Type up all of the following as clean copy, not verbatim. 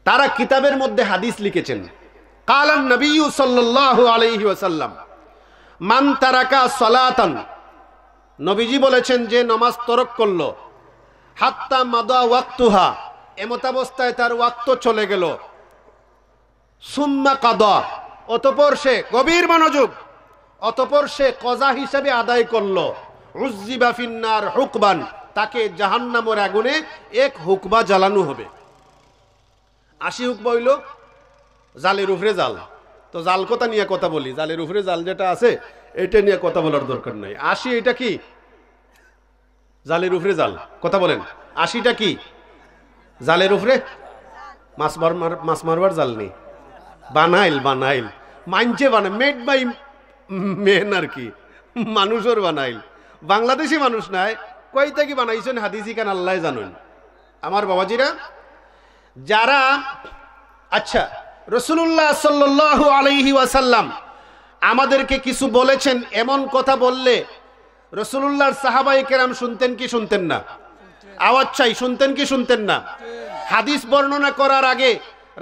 তারা কিতাবের মধ্যে হাদিস লিখেছেন। কালান নবী সাল্লাল্লাহু আলাইহি ওয়াসাল্লাম মান তারাকা সালাতান, নবীজি বলেছেন যে নামাজ তরক করলো, হাত্তা মাদা ওয়াক্তুহা, এমতাবস্থায় তার ওয়াক্ত চলে গেল, সুম্মা কাদা, অতঃপর সে, গভীর মনোযোগ, অতঃপর সে কজা হিসেবে আদায় করলো, উজ্জিবা ফিন্নার হুকবান, তাকে জাহান্নামের আগুনে এক হুকবা জ্বালানো হবে। 80 হুকবা হইল জালের উপরে জাল। তো জাল কথা নিয়ে কথা বলি, জালের উপরে জাল যেটা আছে এটা নিয়ে কথা বলার দরকার নাই। 80 এটা কি? জালের উপরে জাল। কথা বলেন, 80টা কি? জালের উপরে মাছ মারবার জাল নেই, বানাইল মানছে বানাই, মেড বাই মেন আর কি, মানুষের বানাইল, বাংলাদেশি মানুষ নাই, কয়টা কি বানাইছেন হাদিসি কান আল্লাহ জানুন। আমার বাবাজিরা যারা, আচ্ছা, রাসূলুল্লাহ সাল্লাল্লাহু আলাইহি ওয়াসাল্লাম আমাদেরকে কিছু বলেছেন, এমন কথা বললে রাসূলুল্লাহর সাহাবায়ে কেরাম শুনতেন কি শুনতেন না? আওয়াজ চাই, শুনতেন কি শুনতেন না? হাদিস বর্ণনা করার আগে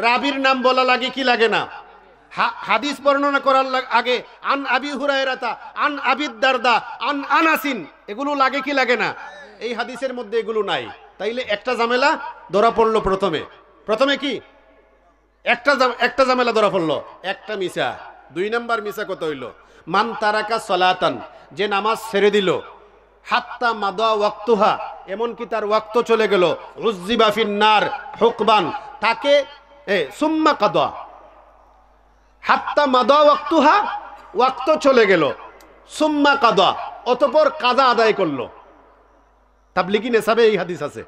রাবির নাম বলা লাগে কি লাগে না? হাদিস বর্ণনা করার আগে আন আবি হুরায়রাতা, আন আবি দারদা, আন আনাসিন, এগুলো লাগে কি লাগে না? এই হাদিসের মধ্যে এগুলো নাই। তাইলে একটা ঝামেলা ধরা পড়লো। প্রথমে কি একটা ঝামেলা ধরা পড়লো, একটা মিসা। 2 নাম্বার মিসা কত হইল? মান তারাকা সালাতান, যে নামাজ ছেড়ে দিল, হাত্তা মাদা ওয়াক্তুহা, এমনকি তার ওয়াক্ত চলে গেল, উজ্জিবা ফিন্নার হুকবান, তাকে সুম্মা কাদা, হাত্তা মাদা ওয়াক্তুহা, ওয়াক্ত চলে গেল, সুম্মা কাদা, অতঃপর কাজা আদায় করলো। তাবলিগি নেশাবে এই হাদিস আছে।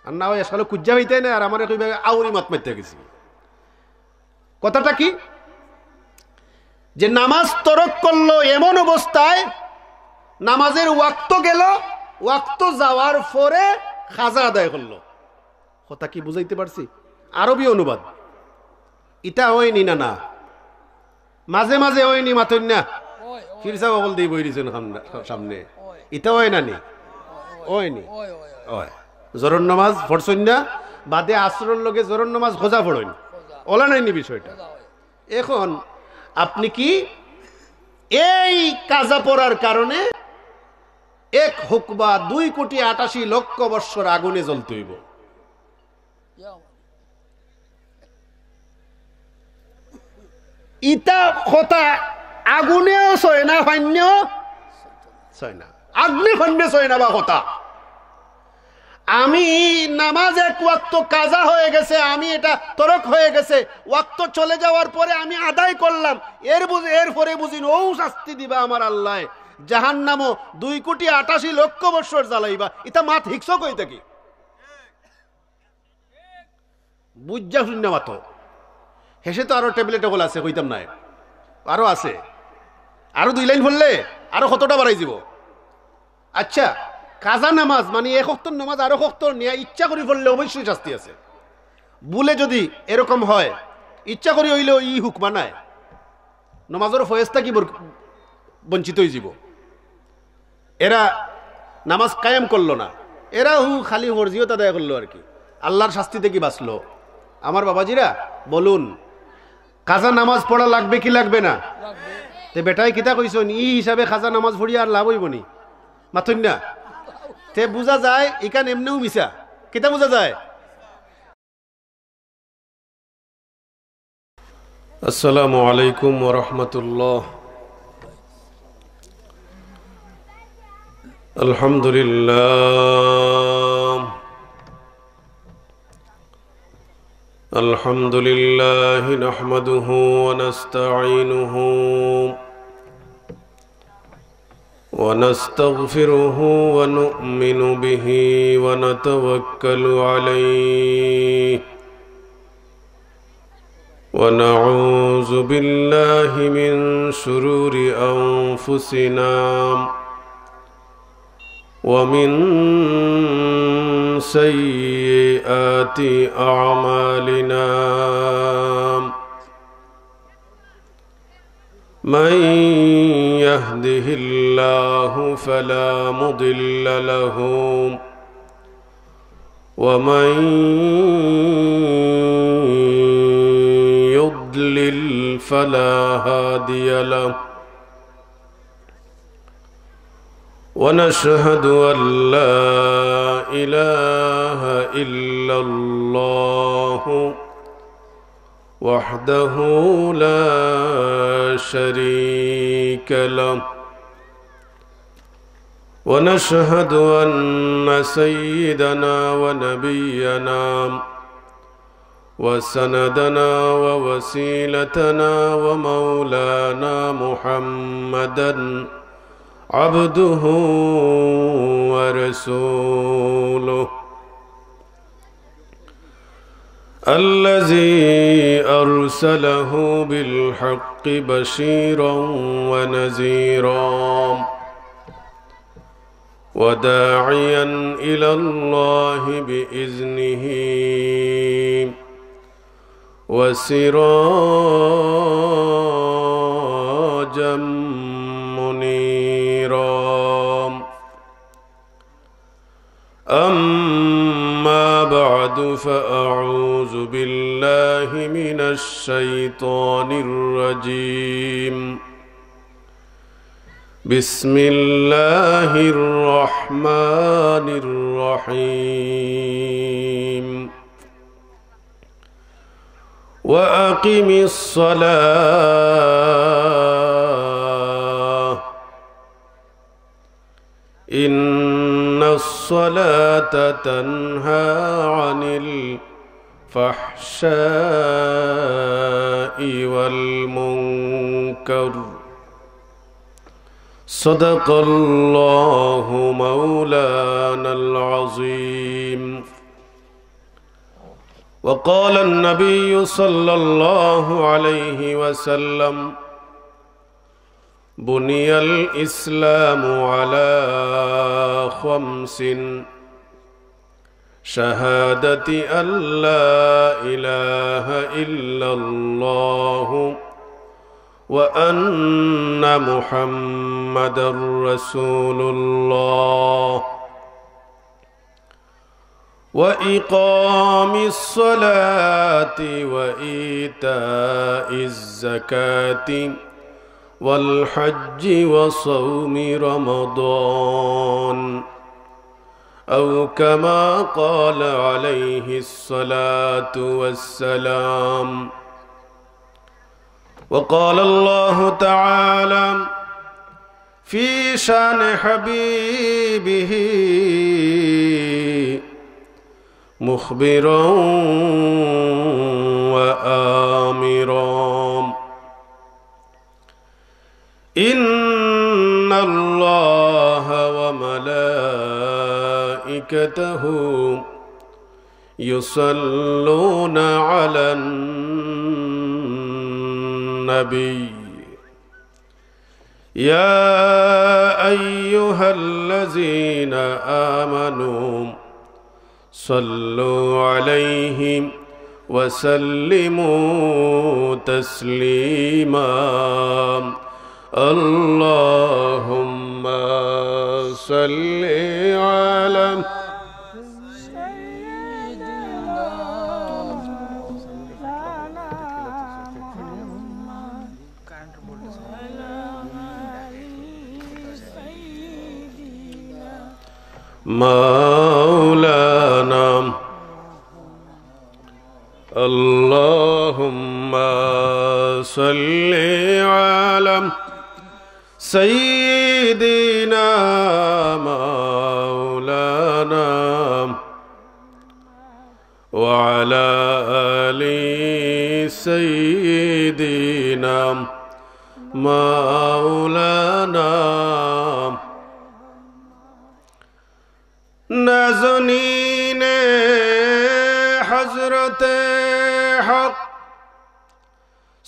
আর না হয় আসলে কুজ্জা হইতে না, আর আমার কইবে আউরি মত মারতে গেছি। কথাটা কি? যে নামাজ তরক করলো এমন অবস্থায় নামাজের ওয়াক্ত গেল, ওয়াক্ত যাওয়ার পরে খাজা আদায় করলো। কথা কি বুঝাইতে পারছি? আরবি অনুবাদ ইটা হয়নি না, মাঝে মাঝে হয়নি, মাথুন না ফিরসা বল দিয়ে বই দিয়েছেন সামনে, ইটা হয় না নি, হয়নি। জোরন নামাজ পড়ছেন না, বাদে আসরের লগে জোরন নামাজ খোঁজা পড়েন, ওলা নাইনি বিষয়টা। এখন আপনি কি এই কাজা পড়ার কারণে 1 হুকবা 2,88,00,000 বৎসর আগুনে জ্বলতে হইব। ইটা কথা আগুনেও সয় না, ফাইন্যও সয় না, আগ্নি খন্ডে সয় না বা কথা। আমি নামাজ এক ওয়াক্ত কাজা হয়ে গেছে, আমি এটা তরক হয়ে গেছে, ওয়াক্ত চলে যাওয়ার পরে আমি আদায় করলাম, এরপরে বুঝিন ও শাস্তি দিবা আমার আল্লাহ, জাহান্নামও 2,88,00,000 বৎসর জ্বালাইবা। এটা মাত হিকস কই থাকি বুঝা শূন্য মাত হেসে তো আরো টেবলেট বল আছে, কইতাম নাই, আরো আছে, আরো 2 লাইন বললে আরো কতটা বাড়াই যাব। আচ্ছা, কাজা নামাজ মানে 1 ওয়াক্ত নামাজ আরো ওয়াক্ত নিয়ে ইচ্ছা করি পড়লে অবশ্যই শাস্তি আছে। বলে যদি এরকম হয়, ইচ্ছা করি হইলেও ই হুকমা নাই, নামাজের ফয়েজটা কি বঞ্চিত হয়ে যাব। এরা নামাজ কায়েম করলো না, এরা খালি ফরজিয়ত আদায় করলো আর কি, আল্লাহর শাস্তি থেকে বাঁচলো। আমার বাবাজিরা বলুন, কাজা নামাজ পড়া লাগবে কি লাগবে না? তে বেটাই কিতা কইছেন, ই হিসাবে খাজা নামাজ পড়ি আর লাভ হইব নি? মাথুন না, তে বুঝা যায় ইকান এমনিও মিশা। কিতা বুঝা যায়? আসসালামু আলাইকুম ওয়া রাহমাতুল্লাহ। আলহামদুলিল্লাহ, আলহামদুলিল্লাহ নাহমাদুহু ওয়া নাস্তাঈনুহু ওয়া নাস্তাগফিরুহু ওয়া নু'মিনু বিহি ওয়া নাতাওয়াক্কালু আলাইহি ওয়া নাউযু বিল্লাহি মিন শুরুরি আনফুসিনা ওয়া মিন সাইয়্যাতি আ'মালিনা। من يهده الله فلا مضل له ومن فلا هادي له ونشهد أن لا إله إلا الله وحده لا شريك له ونشهد أن سيدنا ونبينا وسندنا ووسيلتنا ومولانا محمدا عبده ورسوله الذي أرسله بالحق بشيرا ونذيرا وداعيا إلى الله بإذنه وسراجا منيرا أما بعد فأعوذ بالله من الشيطان الرجيم بسم الله الرحمن الرحيم وأقم الصلاة إن الصلاة تنهى عن الفحشاء والمنكر صدق الله مولانا العظيم وقال النبي صلى الله عليه وسلم بني الإسلام على 5 شهادة أن لا إله إلا الله وأن محمدا رسول الله وإقام الصلاة وإيتاء الزكاة والحج وصوم رمضان أو كما قال عليه الصلاة والسلام وقال الله تعالى في شان حبيبه مخبرا وآمرا إن الله وملائكته يصلون على النبي يا أيها الذين آمنوا صلوا عليه وسلموا تسليما اللهم صل على مولانا اللهم صل على سيدنا مولانا وعلى آل سيدنا مولانا نازنین حضرت حق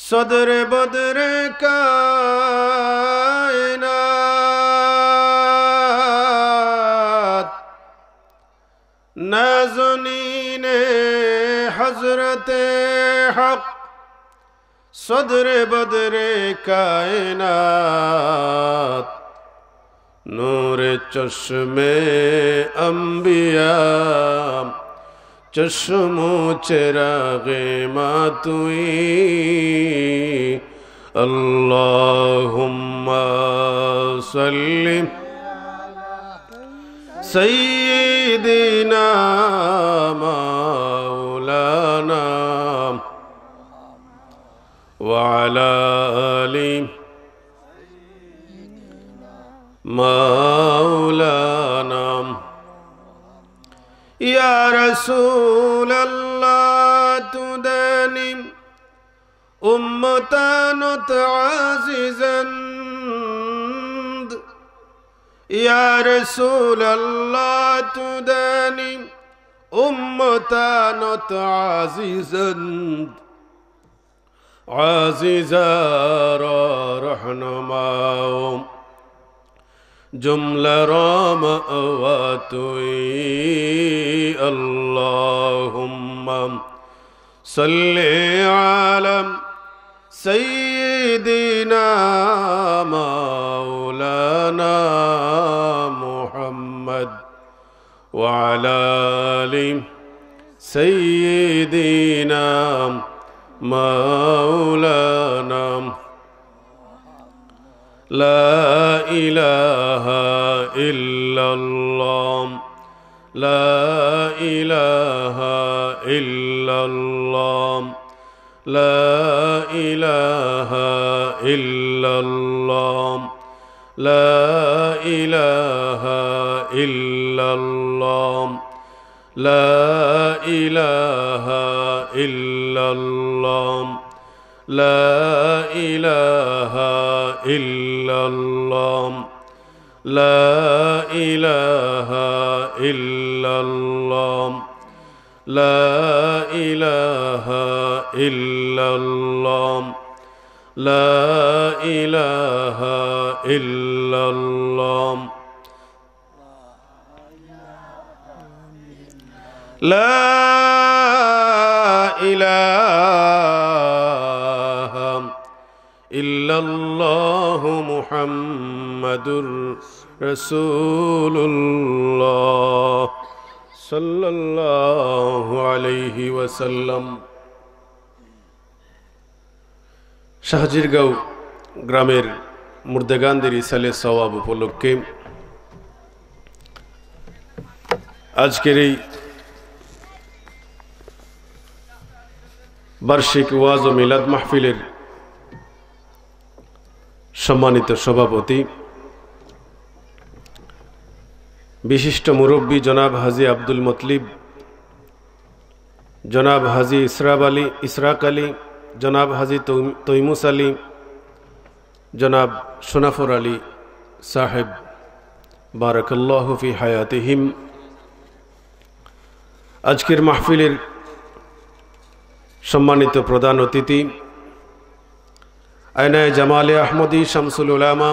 صدر بدر کائنات نازنین حضرت حق صدر بدر کائنات نور چشمے انبیاء چشم و چراغ ماتوئی اللهم صل سيدنا مولانا وعلى آل مولانا يا رسول الله تداني أمتنا عزيزا يا رسول الله تداني أمتنا عزيزا رحنا جملة رام أواتوي اللهم صل على سيدنا مولانا محمد وعلى آل سيدنا مولانا لا إله إلا الله لا إله إلا الله لا إله إلا الله لا إله إلا الله لا إله إلا الله لا إله إلا الله لا إله إلا الله لا إله إلا الله لا إله إلا الله لا إله إلا الله محمد رسول الله صلى الله عليه وسلم শাহজিরগাঁও গ্রামের মুর্দেগানদের ইসালে সওয়াব উপলক্ষে আজকের এই বার্ষিক ওয়াজ ও মিলাদ মাহফিলের সম্মানিত সভাপতি বিশিষ্ট মুরব্বী জনাব হাজী আব্দুল মতলিব, জনাব হাজী ইসরাক আলী, জনাব হাজী তৈমুস আলী, জনাব সোনাফর আলী সাহেব বারাকাল্লাহু ফি হায়াতিহিম। আজকের মাহফিলের সম্মানিত প্রধান অতিথি আয়নায়ে জামালে আহমদী শামসুল উলামা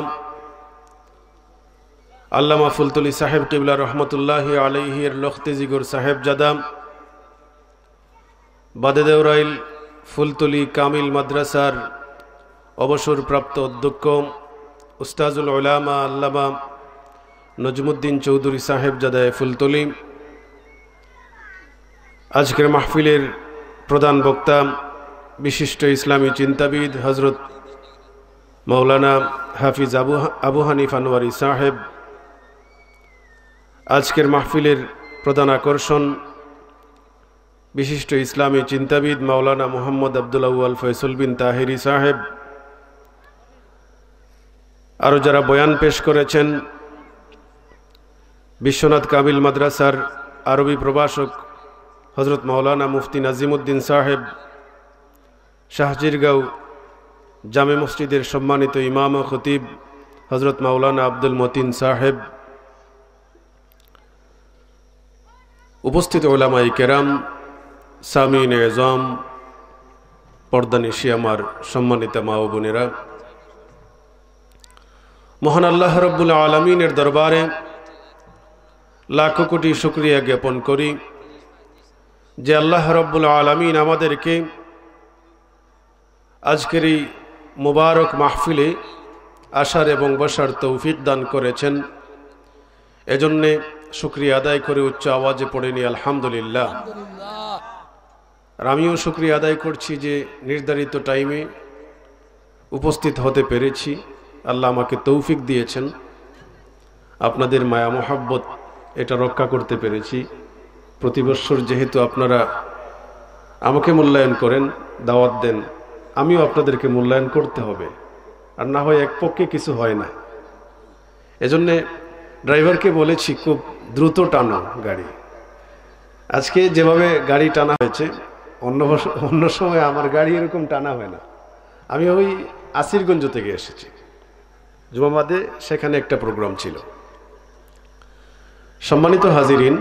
আল্লামা ফুলতুলি সাহেব কিবলা রহমতুল্লাহি আলাইহি এর লখতে জিগর সাহেবজাদা, বাদেদেওরাইল ফুলতুলি কামিল মাদ্রাসার অবসরপ্রাপ্ত অধ্যক্ষ উস্তাজুল উলামা আল্লামা নজমুদ্দিন চৌধুরী সাহেবজাদায়ে ফুলতুলি, আজকের মাহফিলের প্রধান বক্তা বিশিষ্ট ইসলামী চিন্তাবিদ হজরত মৌলানা হাফিজ আবু হানিফ আনোয়ারি সাহেব, আজকের মাহফিলের প্রধান আকর্ষণ বিশিষ্ট ইসলামী চিন্তাবিদ মাওলানা মুহাম্মদ আব্দুল আউয়াল ফয়সল বিন তাহেরি সাহেব, আরও যারা বয়ান পেশ করেছেন বিশ্বনাথ কামিল মাদ্রাসার আরবি প্রভাষক হজরত মাওলানা মুফতি নাজিমুদ্দিন সাহেব, শাহজিরগাঁও জামে মসজিদের সম্মানিত ইমাম ও খতিব হজরত মাওলানা আব্দুল মতিন সাহেব, উপস্থিত উলামায়ে কেরাম, সামিন এজম, পর্দানিশি আমার সম্মানিত মা ও বোনেরা, মহান আল্লাহ রব্বুল আলামিনের দরবারে লাখো কোটি শুকরিয়া জ্ঞাপন করি যে আল্লাহ রব্বুল আলামিন আমাদেরকে আজকের এই মুবারক মাহফিলে আসার এবং বসার তৌফিক দান করেছেন। এজন্যে শুকরিয়া আদায় করে উচ্চ আওয়াজে পড়েনি আলহামদুলিল্লাহ। আর আমিও শুকরিয়া আদায় করছি যে নির্ধারিত টাইমে উপস্থিত হতে পেরেছি, আল্লাহ আমাকে তৌফিক দিয়েছেন। আপনাদের মায়া মোহাব্বত এটা রক্ষা করতে পেরেছি। প্রতি বৎসর যেহেতু আপনারা আমাকে মূল্যায়ন করেন, দাওয়াত দেন, আমিও আপনাদেরকে মূল্যায়ন করতে হবে, আর না হয় এক পক্ষে কিছু হয় না। এজন্যে ড্রাইভারকে বলেছি খুব দ্রুত টানো গাড়ি। আজকে যেভাবে গাড়ি টানা হয়েছে, অন্য সময় আমার গাড়ি এরকম টানা হয় না। আমি ওই আসিরগঞ্জ থেকে এসেছি, জুমাবাদে সেখানে একটা প্রোগ্রাম ছিল। সম্মানিত হাজিরিন,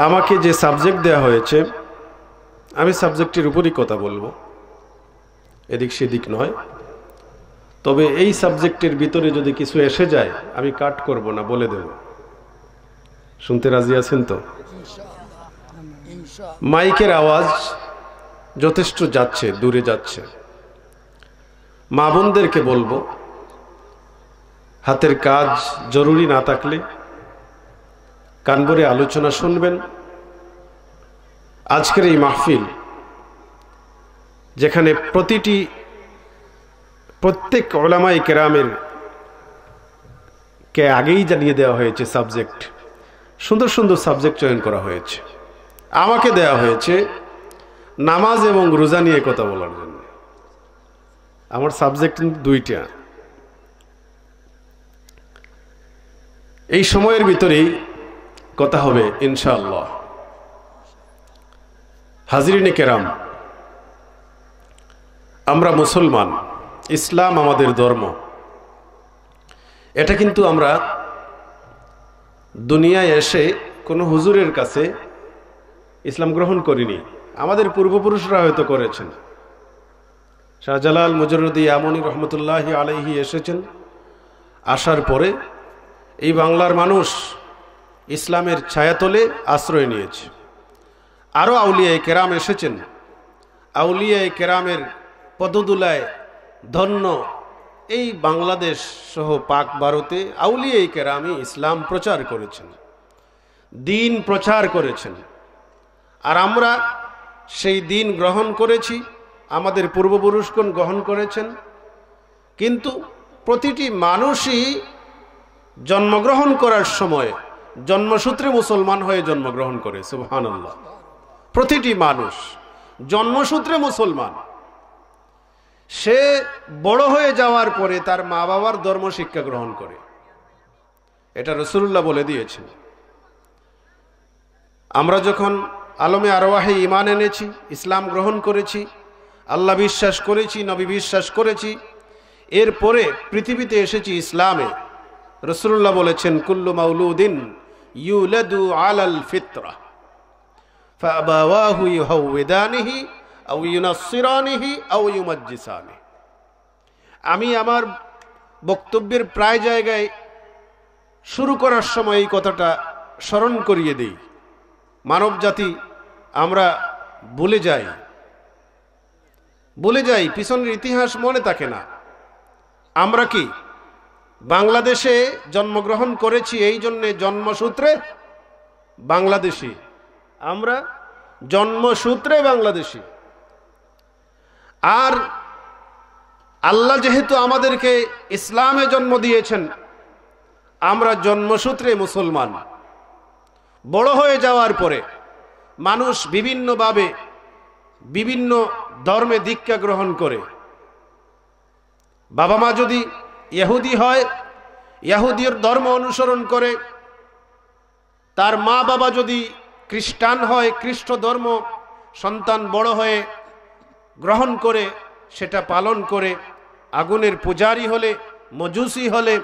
আমাকে যে সাবজেক্ট দেওয়া হয়েছে, আমি সাবজেক্টের উপরই কথা বলবো, এদিক সেদিক নয়। তবে এই সাবজেক্টের ভিতরে যদি কিছু এসে যায় আমি কাট করব না, বলে দেব। শুনতে রাজি আছেন তো? মাইকের আওয়াজ যথেষ্ট যাচ্ছে, দূরে যাচ্ছে। মা বোনদেরকে বলবো, হাতের কাজ জরুরি না থাকলে কান ভরে আলোচনা শুনবেন। আজকের এই মাহফিল, যেখানে প্রত্যেক উলামায়ে কেরামের কে আগেই জানিয়ে দেওয়া হয়েছে সাবজেক্ট, সুন্দর সুন্দর সাবজেক্ট চয়ন করা হয়েছে। আমাকে দেওয়া হয়েছে নামাজ এবং রোজা নিয়ে কথা বলার জন্য। আমার সাবজেক্ট দুইটা। এই সময়ের ভিতরেই কথা হবে ইনশাআল্লাহ। হাজিরিনে কেরাম, আমরা মুসলমান, ইসলাম আমাদের ধর্ম। এটা কিন্তু আমরা দুনিয়ায় এসে কোনো হুজুরের কাছে ইসলাম গ্রহণ করিনি, আমাদের পূর্বপুরুষরা হয়তো করেছেন। শাহজালাল মুজররদি আমনি রহমতুল্লাহি আলাইহি এসেছেন, আসার পরে এই বাংলার মানুষ ইসলামের ছায়াতলে আশ্রয় নিয়েছে। আরও আউলিয়ায়ে কেরাম এসেছেন, আউলিয়ায়ে কেরামের পদদুলায় ধন্য এই বাংলাদেশ সহ পাক ভারতে আউলিয়ায়ে কেরামই ইসলাম প্রচার করেছেন, দিন প্রচার করেছেন। আর আমরা সেই দিন গ্রহণ করেছি, আমাদের পূর্বপুরুষগণ গ্রহণ করেছেন। কিন্তু প্রতিটি মানুষই জন্মগ্রহণ করার সময় জন্মসূত্রে মুসলমান হয়ে জন্মগ্রহণ করে। সুবহানাল্লাহ। প্রতিটি মানুষ জন্মসূত্রে মুসলমান। সে বড় হয়ে যাওয়ার পরে তার মা বাবার ধর্ম শিক্ষা গ্রহণ করে, এটা রাসূলুল্লাহ বলে দিয়েছেন। আমরা যখন আলমে আরওয়াহে ঈমান এনেছি, ইসলাম গ্রহণ করেছি, আল্লাহ বিশ্বাস করেছি, নবী বিশ্বাস করেছি, এরপরে পৃথিবীতে এসেছি ইসলামে। রাসূলুল্লাহ বলেছেন, কুল্লু মাউলুদিন ইউলাদু আলাল ফিতরা ফাআবাওয়াহু ইউহাউওয়িদানিহি আও ইউনাসসিরানিহি আও ইউমাজ্জিসানিহি। আমি আমার বক্তব্যের প্রায় জায়গায় শুরু করার সময় এই কথাটা স্মরণ করিয়ে দিই। মানব জাতি আমরা ভুলে যাই, পিছনের ইতিহাস মনে থাকে না। আমরা কি বাংলাদেশে জন্মগ্রহণ করেছি, এই জন্যে জন্মসূত্রে বাংলাদেশি। আমরা জন্মসূত্রে বাংলাদেশি। আর আল্লাহ যেহেতু আমাদেরকে ইসলামে জন্ম দিয়েছেন, আমরা জন্মসূত্রে মুসলমান। বড় হয়ে যাওয়ার পরে মানুষ বিভিন্নভাবে বিভিন্ন ধর্মে দীক্ষা গ্রহণ করে। বাবা মা যদি ইহুদি হয়, ইহুদির ধর্ম অনুসরণ করে। তার মা বাবা যদি খ্রিস্টান হয়, খ্রিস্ট ধর্ম সন্তান বড় হয়ে গ্রহণ করে, সেটা পালন করে। আগুনের পূজারী হলে, মজুসি হলে,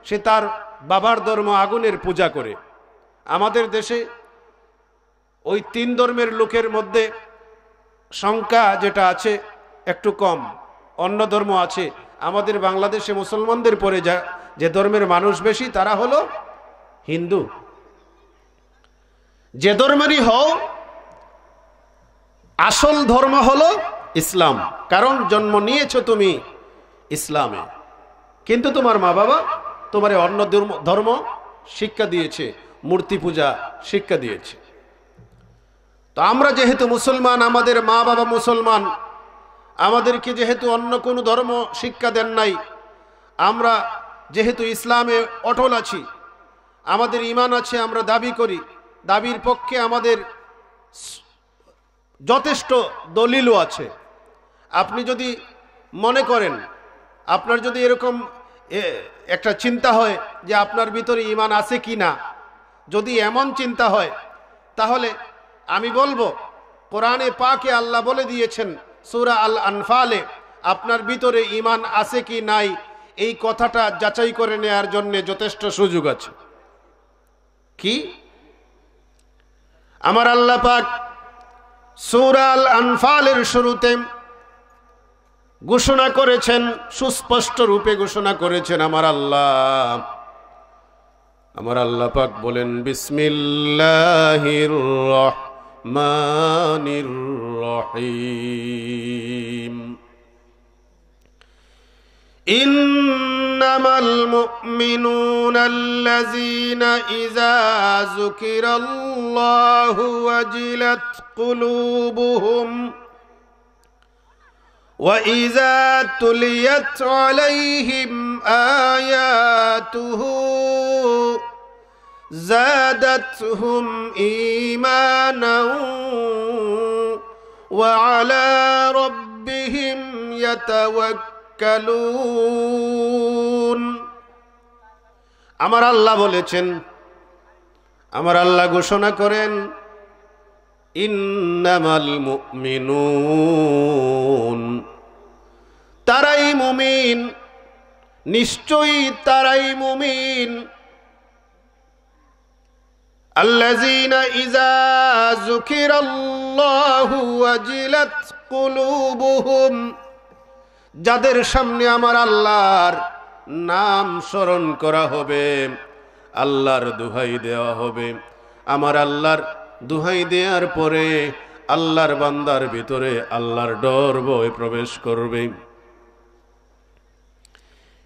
সে তার বাবার ধর্ম আগুনের পূজা করে। আমাদের দেশে ওই তিন ধর্মের লোকের মধ্যে সংখ্যা যেটা আছে একটু কম, অন্য ধর্ম আছে। আমাদের বাংলাদেশে মুসলমানদের পরে যে ধর্মের মানুষ বেশি, তারা হলো হিন্দু। যে ধর্মেরই হও, আসল ধর্ম হলো ইসলাম। কারণ জন্ম নিয়েছো তুমি ইসলামে, কিন্তু তোমার মা বাবা তোমার অন্য ধর্ম শিক্ষা দিয়েছে, মূর্তি পূজা শিক্ষা দিয়েছে। তো আমরা যেহেতু মুসলমান, আমাদের মা বাবা মুসলমান, আমাদেরকে যেহেতু অন্য কোনো ধর্ম শিক্ষা দেন নাই, আমরা যেহেতু ইসলামে অটল আছি, আমাদের ঈমান আছে, আমরা দাবি করি, দাবির পক্ষে আমাদের যথেষ্ট দলিলও আছে। আপনি যদি মনে করেন, আপনার যদি এরকম একটা চিন্তা হয় যে আপনার ভিতরে ঈমান আছে কি না, যদি এমন চিন্তা হয়, তাহলে আমি বলবো কোরআনে পাকে আল্লাহ বলে দিয়েছেন সূরা আল আনফালে, আপনার ভিতরে ঈমান আছে কি নাই এই কথাটা যাচাই করে নেওয়ার জন্য যথেষ্ট সুযোগ আছে। কি? আমার আল্লাহ পাক সূরা আল আনফালের শুরুতে ঘোষণা করেছেন, সুস্পষ্ট রূপে ঘোষণা করেছেন আমার আল্লাহ পাক বলেন, বিসমিল্লাহির রহমানির রহিম, ইন্নামাল মুমিনুনা আল্লাযীনা ইযা যুকিরাল্লাহু ওয়াজিলাত কুলুবুহুম وَإِذَا تُلِيَتْ عَلَيْهِمْ آيَاتُهُ زَادَتْهُمْ إِيمَانًا وَعَلَى رَبِّهِمْ يَتَوَكَّلُونَ। আমার আল্লাহ বলেছেন, আমার আল্লাহ ঘোষণা করেন, ইন্নামাল মুমিনুন, তারাই মুমিন, নিশ্চয়ই তারাই মুমিন, আল্লাযীনা ইযা যুকিরাল্লাহু ওয়াজিলাত কুলুবুহুম, যাদের সামনে আমার আল্লাহর নাম স্মরণ করা হবে, আল্লাহর দোহাই দেওয়া হবে, আমার আল্লাহর দোহাই দেওয়ার পরে আল্লাহর বান্দার ভিতরে আল্লাহর ডর ভয় প্রবেশ করবে।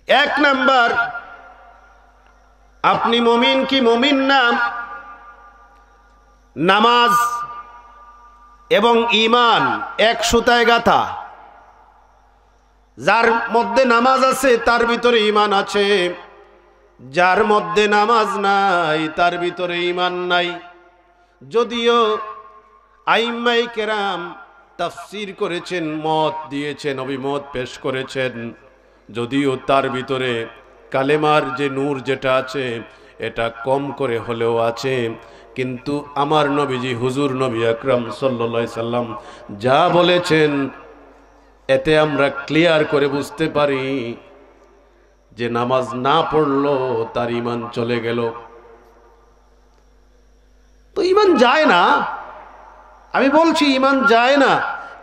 এক নাম্বার, আপনি মুমিন কি মুমিন না, নামাজ এবং ঈমান এক সুতায় গাঁথা। যার মধ্যে নামাজ আছে তার ভিতরে ঈমান আছে, যার মধ্যে নামাজ নাই তার ভিতরে ঈমান নাই। যদিও আইম্মাই কেরাম তাফসীর করেছেন, মত দিয়েছেন, অভিমত পেশ করেছেন, যদিও তার ভিতরে কালেমার যে নূর যেটা আছে এটা কম করে হলেও আছে, কিন্তু আমার নবীজি হুজুর নবী আকরাম সাল্লাল্লাহু আলাইহি সাল্লাম যা বলেছেন এতে আমরা ক্লিয়ার করে বুঝতে পারি যে নামাজ না পড়লো তার ঈমান চলে গেল। তো ঈমান যায় না, আমি বলছি ঈমান যায় না,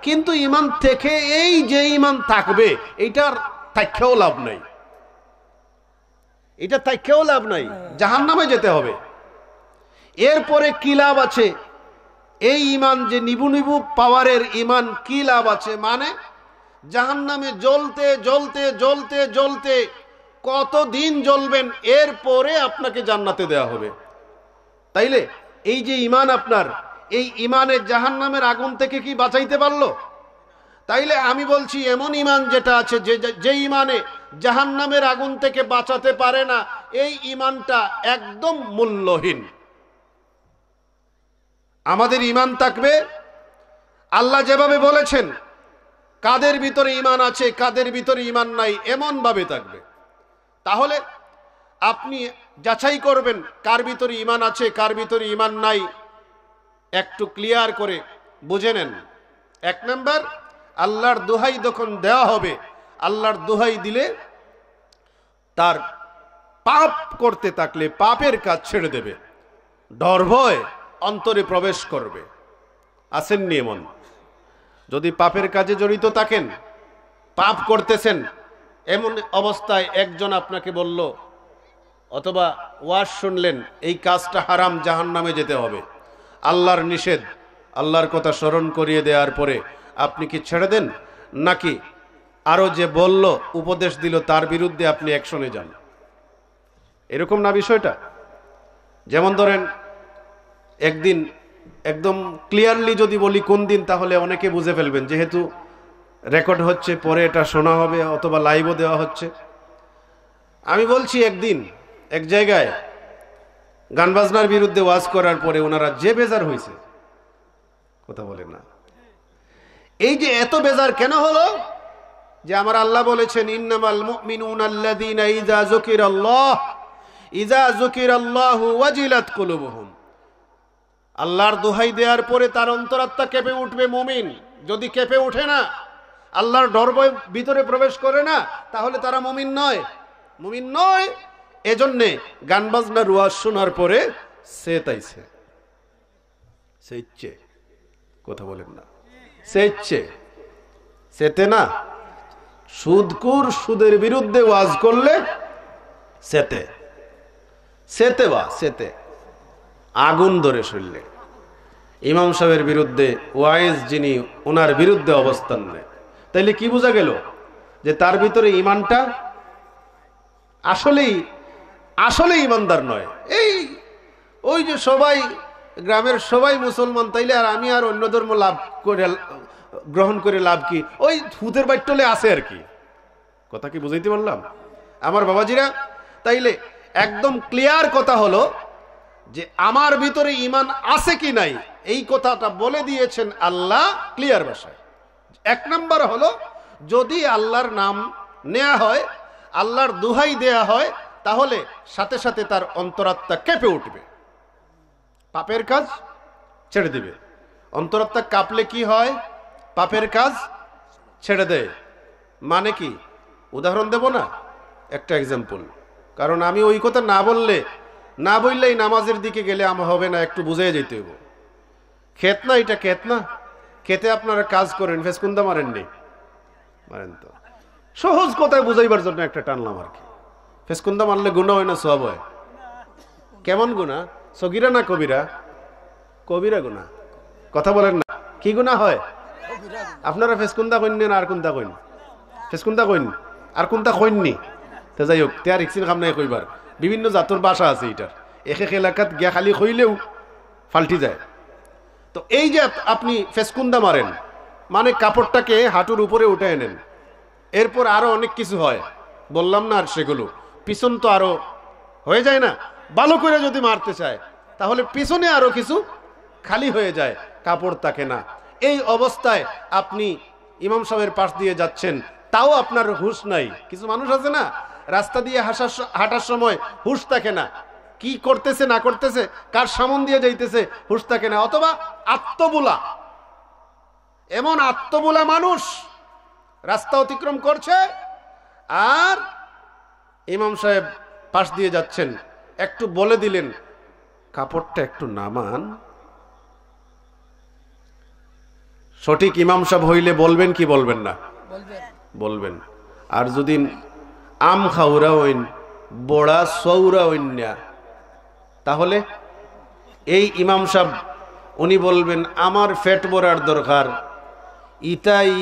কিন্তু ঈমান থেকে এই যে ঈমান থাকবে এইটার থাকেও লাভ নাই, এটা থাকেও লাভ নাই, জাহান্নামে যেতে হবে। এরপরে কি লাভ আছে? এই ঈমান যে নিবু নিবু পাওয়ারের ঈমান, কি লাভ আছে? মানে জাহান্নামে জ্বলতে জ্বলতে জ্বলতে জ্বলতে কতদিন জ্বলবেন, এরপরে আপনাকে জান্নাতে দেয়া হবে। তাইলে এই যে ঈমান আপনার, এই ঈমানের জাহান্নামের আগুন থেকে কি বাঁচাইতে পারলো? তাইলে আমি বলছি এমন ঈমান যেটা আছে, যে ঈমানে জাহান্নামের আগুন থেকে বাঁচাতে পারে না, এই ঈমানটা একদম মূল্যহীন। আমাদের ঈমান থাকবে আল্লাহ যেভাবে বলেছেন, কাদের ভিতরে ঈমান আছে কাদের ভিতরে ঈমান নাই এমন ভাবে থাকবে। তাহলে আপনি যাচাই করবেন কার ভিতরে ঈমান আছে কার ভিতরে ঈমান নাই, একটু ক্লিয়ার করে বুঝে নেন। এক নাম্বার, আল্লাহর দোহাই যখন দেওয়া হবে, আল্লাহর দোহাই দিলে তার পাপ করতে থাকলে পাপের কাজ ছেড়ে দেবে, ডর ভয় অন্তরে প্রবেশ করবে। আসেননি এমন? যদি পাপের কাজে জড়িত থাকেন, পাপ করতেছেন, এমন অবস্থায় একজন আপনাকে বলল অথবা ওয়াজ শুনলেন এই কাজটা হারাম, জাহান্নামে যেতে হবে, আল্লাহর নিষেধ, আল্লাহর কথা স্মরণ করিয়ে দেওয়ার পরে আপনি কি ছেড়ে দেন, নাকি আরো যে বলল উপদেশ দিল তার বিরুদ্ধে আপনি অ্যাকশনে যান? এরকম না বিষয়টা? যেমন ধরেন একদিন, একদম ক্লিয়ারলি যদি বলি কোন দিন, তাহলে অনেকে বুঝে ফেলবেন, যেহেতু রেকর্ড হচ্ছে, পরে এটা শোনা হবে অথবা লাইভও দেওয়া হচ্ছে। আমি বলছি একদিন এক জায়গায় গান বাজনার বিরুদ্ধে ওয়াজ করার পরে ওনারা যে বেজার হয়েছে, কথা বলেন না, এই যে এত বেজার কেন হলো, যে আমার আল্লাহ বলেছেন ইন্নামাল মুমিনুনা আল্লাযীনা ইযা যুকিরাল্লাহু ওয়াজিলাত কুলুবুহুম। আল্লাহর দোহাই দেওয়ার পরে তার অন্তরাত্মা কেঁপে উঠবে মুমিন। যদি কেঁপে ওঠে না, আল্লাহর ডর ভয় ভিতরে প্রবেশ করে না, তাহলে তারা মুমিন নয়, মুমিন নয়। এজন্যে গান বাজনার ওয়াজ শোনার পরে সেতাইছে, সে ইচ্ছে, কথা বলেন না, সে ইচ্ছে সেতে না, সুদকুর সুদের বিরুদ্ধে ওয়াজ করলে সেতে সেতে বা সেতে আগুন ধরে শরীরে। ইমাম সাহেবের বিরুদ্ধে ওয়াইজ যিনি, ওনার বিরুদ্ধে অবস্থান নেয়, তাইলে কি বোঝা গেল যে তার ভিতরে ইমানটা আসলেই আসলে ইমানদার নয়। এই ওই যে সবাই গ্রামের সবাই মুসলমান, তাইলে আর আমি আর অন্য ধর্ম লাভ করে গ্রহণ করে লাভ কি, ওই ভূতের বাইটলে আছে আর কি। কথা কি বুঝাইতে পারলাম আমার বাবাজিরা? তাইলে একদম ক্লিয়ার কথা হলো যে আমার ভিতরে ইমান আছে কি নাই, এই কথাটা বলে দিয়েছেন আল্লাহ ক্লিয়ার ভাষায়। এক নাম্বার হলো, যদি আল্লাহর নাম নেওয়া হয়, আল্লাহর দোহাই দেয়া হয়, তাহলে সাথে সাথে তার অন্তরাত্মা কেঁপে উঠবে, পাপের কাজ ছেড়ে দিবে। অন্তরাত্মা কাঁপলে কি হয়? পাপের কাজ ছেড়ে দেয়। মানে কি? উদাহরণ দেব না, একটা এক্সাম্পল, কারণ আমি ওই কথা না বললেই নামাজের দিকে গেলে আমার হবে না, একটু বুঝে যেতে হইব। ক্ষেত না, এটা ক্ষেত না, খেতে আপনারা কাজ করেন, ফেসকুন্দা মারেননি, মারেন তো। সহজ কথায় বুঝাইবার জন্য একটা টানলাম আর কি। ফেসকুন্দা মারলে গুনাহ হয় না সওয়াব হয়? কেমন গুনাহ? সগীরা না কবিরা? কবিরা গুনাহ। কথা বলেন না, কি গুনাহ হয়? আপনারা ফেসকুন্দা কইন না, আর কোনটা কইন? ফেসকুন্দা কইন, আর কোনটা কইননি? তো যাই হোক, তেয়ার ইকসিন কাম নাই কইবার, বিভিন্ন জাতর ভাষা আছে এটার, এক এক এলাকাত গিয়া খালি কইলেও ফাল্টি যায়। তো এই যে আপনি ফেসকুন্দা মারেন, মানে কাপড়টাকে হাঁটুর উপরে উঠে নেন, এরপর আরো অনেক কিছু হয়, বললাম না, আর সেগুলো পিছন তো আরো হয়ে যায় না। ভালো করে যদি মারতে চায় তাহলে পিছনে আরো কিছু খালি হয়ে যায়, কাপড় থাকে না। এই অবস্থায় আপনি ইমাম সাহেবের পাশ দিয়ে যাচ্ছেন, তাও আপনার হুঁশ নাই। কিছু মানুষ আছে না, রাস্তা দিয়ে হাঁটার সময় হুঁশ থাকে না, কি করতেছে না করতেছে, কার সামন দিয়ে যাইতেছে হুঁশ থাকে না, অথবা আত্মবোলা, এমন আত্মবোলা মানুষ রাস্তা অতিক্রম করছে, আর ইমাম সাহেব পাশ দিয়ে যাচ্ছেন, একটু বলে দিলেন কাপড়টা একটু নামান। সঠিক ইমাম সাহেব হইলে বলবেন কি বলবেন না? বলবেন। আর যদি আম খাউরা হইন, বড়া সৌরা হইন না, তাহলে এই ইমাম সাহেব উনি বলবেন আমার ফেট ভরার দরকার, ইটাই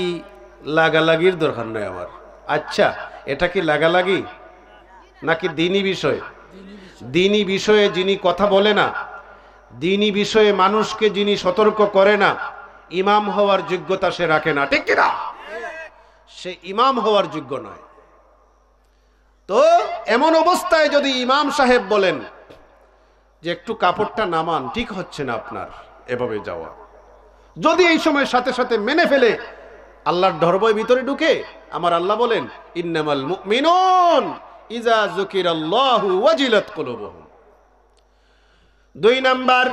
লাগালাগির দরকার নয় আমার। আচ্ছা, এটা কি লাগালাগি নাকি দিনী বিষয়? দিনী বিষয়ে যিনি কথা বলে না, দিনী বিষয়ে মানুষকে যিনি সতর্ক করে না, ইমাম হওয়ার যোগ্যতা সে রাখে না, ঠিক কিনা? সে ইমাম হওয়ার যোগ্য নয়। তো এমন অবস্থায় যদি ইমাম সাহেব বলেন যে একটু কাপড়টা নামান, ঠিক হচ্ছে না আপনার এভাবে যাওয়া, যদি এই সময় সাথে সাথে মেনে ফেলে, আল্লাহর ডরভয় ভিতরে ঢুকে, আমার আল্লাহ বলেন ইন্নামাল মুমিনুন ইযা যুকিরাল্লাহু ওয়াজিলাত কুলুবুহুম। 2 নাম্বার,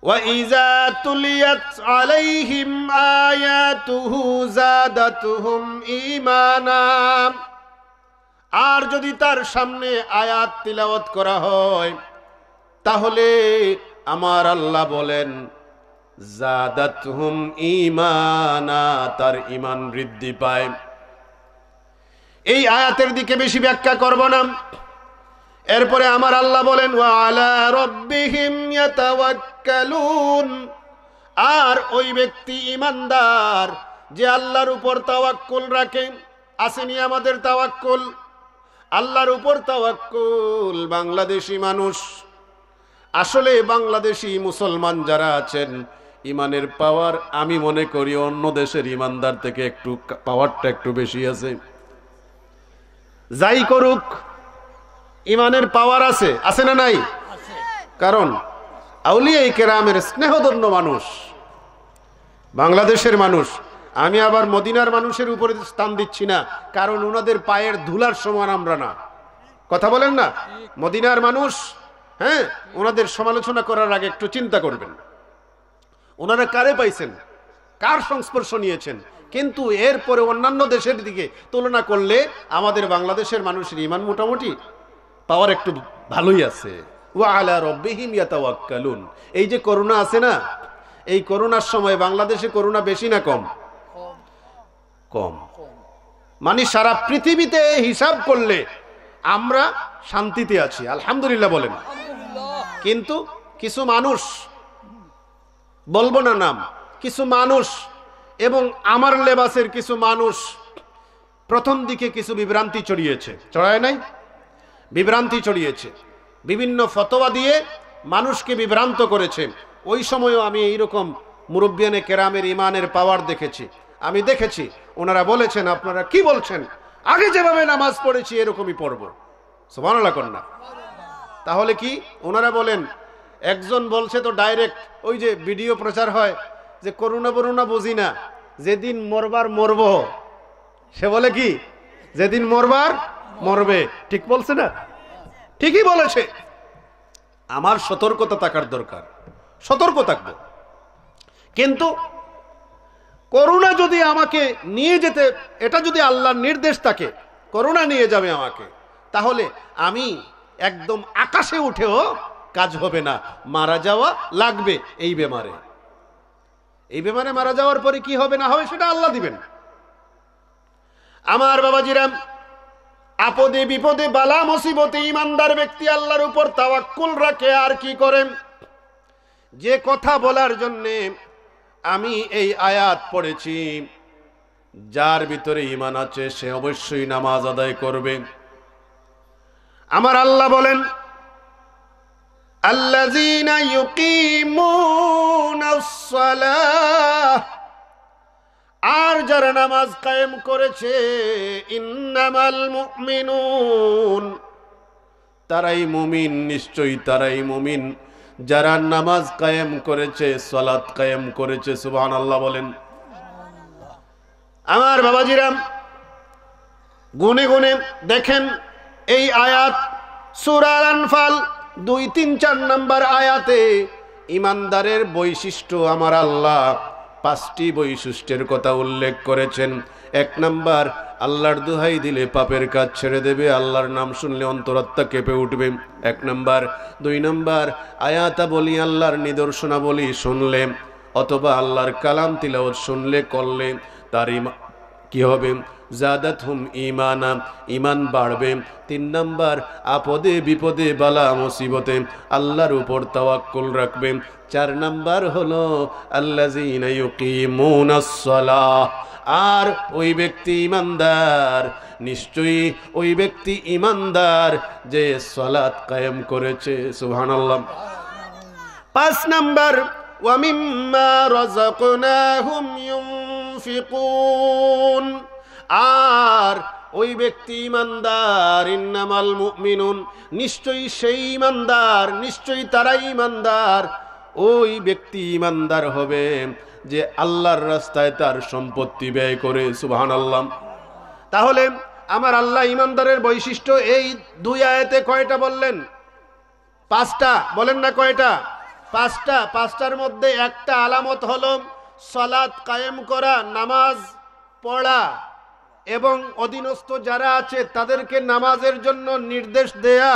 ওয়া ইযা তুলিয়াত আলাইহিম আয়াতুহু যাদাতুহুম ঈমানা। আর যদি তার সামনে আয়াত তিলাওয়াত করা হয়, তাহলে আমার আল্লাহ বলেন যাদাতুহুম ঈমানা, তার ঈমান বৃদ্ধি পায়। এই আয়াতের দিকে বেশি ব্যাখ্যা করব না। এরপরে আমার আল্লাহ বলেন ওয়া আলা রাব্বিহিম ইয়াতাওয়াক্কালুন। আর ওই ব্যক্তি ঈমানদার যে আল্লাহর উপর তাওয়াক্কুল রাখে। আসেনি আমাদের তাওয়াক্কুল, আল্লাহর উপর তাওয়াক্কুল। বাংলাদেশি মানুষ, আসলে বাংলাদেশি মুসলমান যারা আছেন, ইমানের পাওয়ার আমি মনে করি অন্য দেশের ইমানদার থেকে একটু পাওয়ারটা একটু বেশি আছে। যাই করুক ইমানের পাওয়ার আছে, আছে না নাই? কারণ আউলিয়া কেরামের স্নেহধন্য মানুষ বাংলাদেশের মানুষ। আমি আবার মদিনার মানুষের উপরে স্থান দিচ্ছি না, কারণ ওনাদের পায়ের ধুলার সমান আমরা না। কথা বলেন না? মদিনার মানুষ, হ্যাঁ, ওনাদের সমালোচনা করার আগে একটু চিন্তা করবেন ওনারা কারে পাইছেন, কার সংস্পর্শ নিয়েছেন। কিন্তু এরপরে অন্যান্য দেশের দিকে তুলনা করলে আমাদের বাংলাদেশের মানুষের ইমান মোটামুটি পাওয়ার একটু ভালোই আছে। ওয়া আলা রাব্বিহিম ইয়াতাওয়াক্কালুন। এই যে করোনা আছে না, এই করোনার সময় বাংলাদেশে করোনা বেশি না কম? কম। মানে সারা পৃথিবীতে হিসাব করলে আমরা শান্তিতে আছি, আলহামদুলিল্লাহ বলেন। কিন্তু কিছু মানুষ, বলবো না নাম, কিছু মানুষ এবং আমার লেবাসের কিছু মানুষ প্রথম দিকে কিছু বিভ্রান্তি ছড়িয়েছে, ছড়ায় নাই? বিভ্রান্তি ছড়িয়েছে, বিভিন্ন ফতোয়া দিয়ে মানুষকে বিভ্রান্ত করেছে। ওই সময়ও আমি এইরকম মুরব্বিয়ানে কেরামের ইমানের পাওয়ার দেখেছি। আমি দেখেছি ওনারা বলেছেন, আপনারা কি বলছেন, আগে যেভাবে নামাজ পড়েছি এরকমই পড়ব। সুবহানাল্লাহ কন্যা। তাহলে কি ওনারা বলেন, একজন বলছে তো ডাইরেক্ট, ওই যে ভিডিও প্রচার হয় যে করোনা বরুণা বুঝি না, যেদিন মরবার মরব। সে বলে কি, যেদিন মরবার মরবে। ঠিক বলছে না? ঠিকই বলেছে। আমার সতর্কতা থাকার দরকার, সতর্ক থাকবো। কিন্তু করোনা যদি আমাকে নিয়ে যেতে, এটা যদি আল্লাহর নির্দেশ থাকে করোনা নিয়ে যাবে আমাকে, তাহলে আমি একদম আকাশে উঠেও কাজ হবে না, মারা যাওয়া লাগবে এই বেমারে। এই বেমারে মারা যাওয়ার পরে কি হবে না হবে সেটা আল্লাহ দিবেন। আমার বাবাজিরাম, আপদে বিপদে বালা মুসিবতে ইমানদার ব্যক্তি আল্লাহর উপর তাওয়াক্কুল রাখে। আর কি করেন? যে কথা বলার জন্যে আমি এই আয়াত পড়েছি, যার ভিতরে ঈমান আছে সে অবশ্যই নামাজ আদায় করবে। আমার আল্লাহ বলেন, আল্লাযীনা ইউকিমুনাস সালাহ, আর যারা নামাজ কায়েম করেছে, ইন্নামাল মুমিনুন, তারাই মুমিন, নিশ্চয়ই তারাই মুমিন যারা নামাজ কায়েম করেছে, সালাত কায়েম করেছে। সুবহানাল্লাহ বলেন। আমার বাবাজিরাম, গুনে গুনে দেখেন এই আয়াত সূরা আনফাল 2, 3, 4 নম্বর আয়াতে ইমানদারের বৈশিষ্ট্য আমার আল্লাহ 5টি বৈশিষ্ট্যের কথা উল্লেখ করেছেন। 1 নম্বর, আল্লাহর দোহাই দিলে পাপের কাজ ছেড়ে দেবে, আল্লাহর নাম শুনলে অন্তরাত্মা কেঁপে উঠবে। 1 নম্বর। 2 নম্বর, আয়াতা বলি, আল্লাহর নিদর্শনা বলি শুনলে অথবা আল্লাহর কালাম তিলাওয়াত শুনলে করলে তার কি হবে? জাদাতহুম ঈমানা, ঈমান বাড়বে। 3 নম্বর, আপদে বিপদে বালা মুসিবতে আল্লাহর উপর তাওয়াক্কুল রাখবে। 4 নম্বর হলো আল্লাযীনা ইউকিমুনাস সালাহ, আর ওই ব্যক্তি ঈমানদার, নিশ্চয়ই ওই ব্যক্তি ঈমানদার যে সালাত কায়েম করেছে। সুবহানাল্লাহ। 5 নম্বর, ওয়া মিম্মা রাযাকনাহুম ইউনফিকুন, আর ওই ব্যক্তি ঈমানদার, ইন্নামাল মুমিনুন, নিশ্চয়ই সেই ঈমানদার, নিশ্চয়ই তারাই ঈমানদার, ওই ব্যক্তি ঈমানদার হবে যে আল্লাহর রাস্তায় তার সম্পত্তি ব্যয় করে। সুবহানাল্লাহ। তাহলে আমার আল্লাহ ঈমানদারের বৈশিষ্ট্য এই 2 আয়াতে কয়টা বললেন? 5টা। বলেন না কয়টা? 5টা। 5টার মধ্যে একটা আলামত হলো সালাত কায়েম করা, নামাজ পড়া এবং অধীনস্থ যারা আছে তাদেরকে নামাজের জন্য নির্দেশ দেয়া,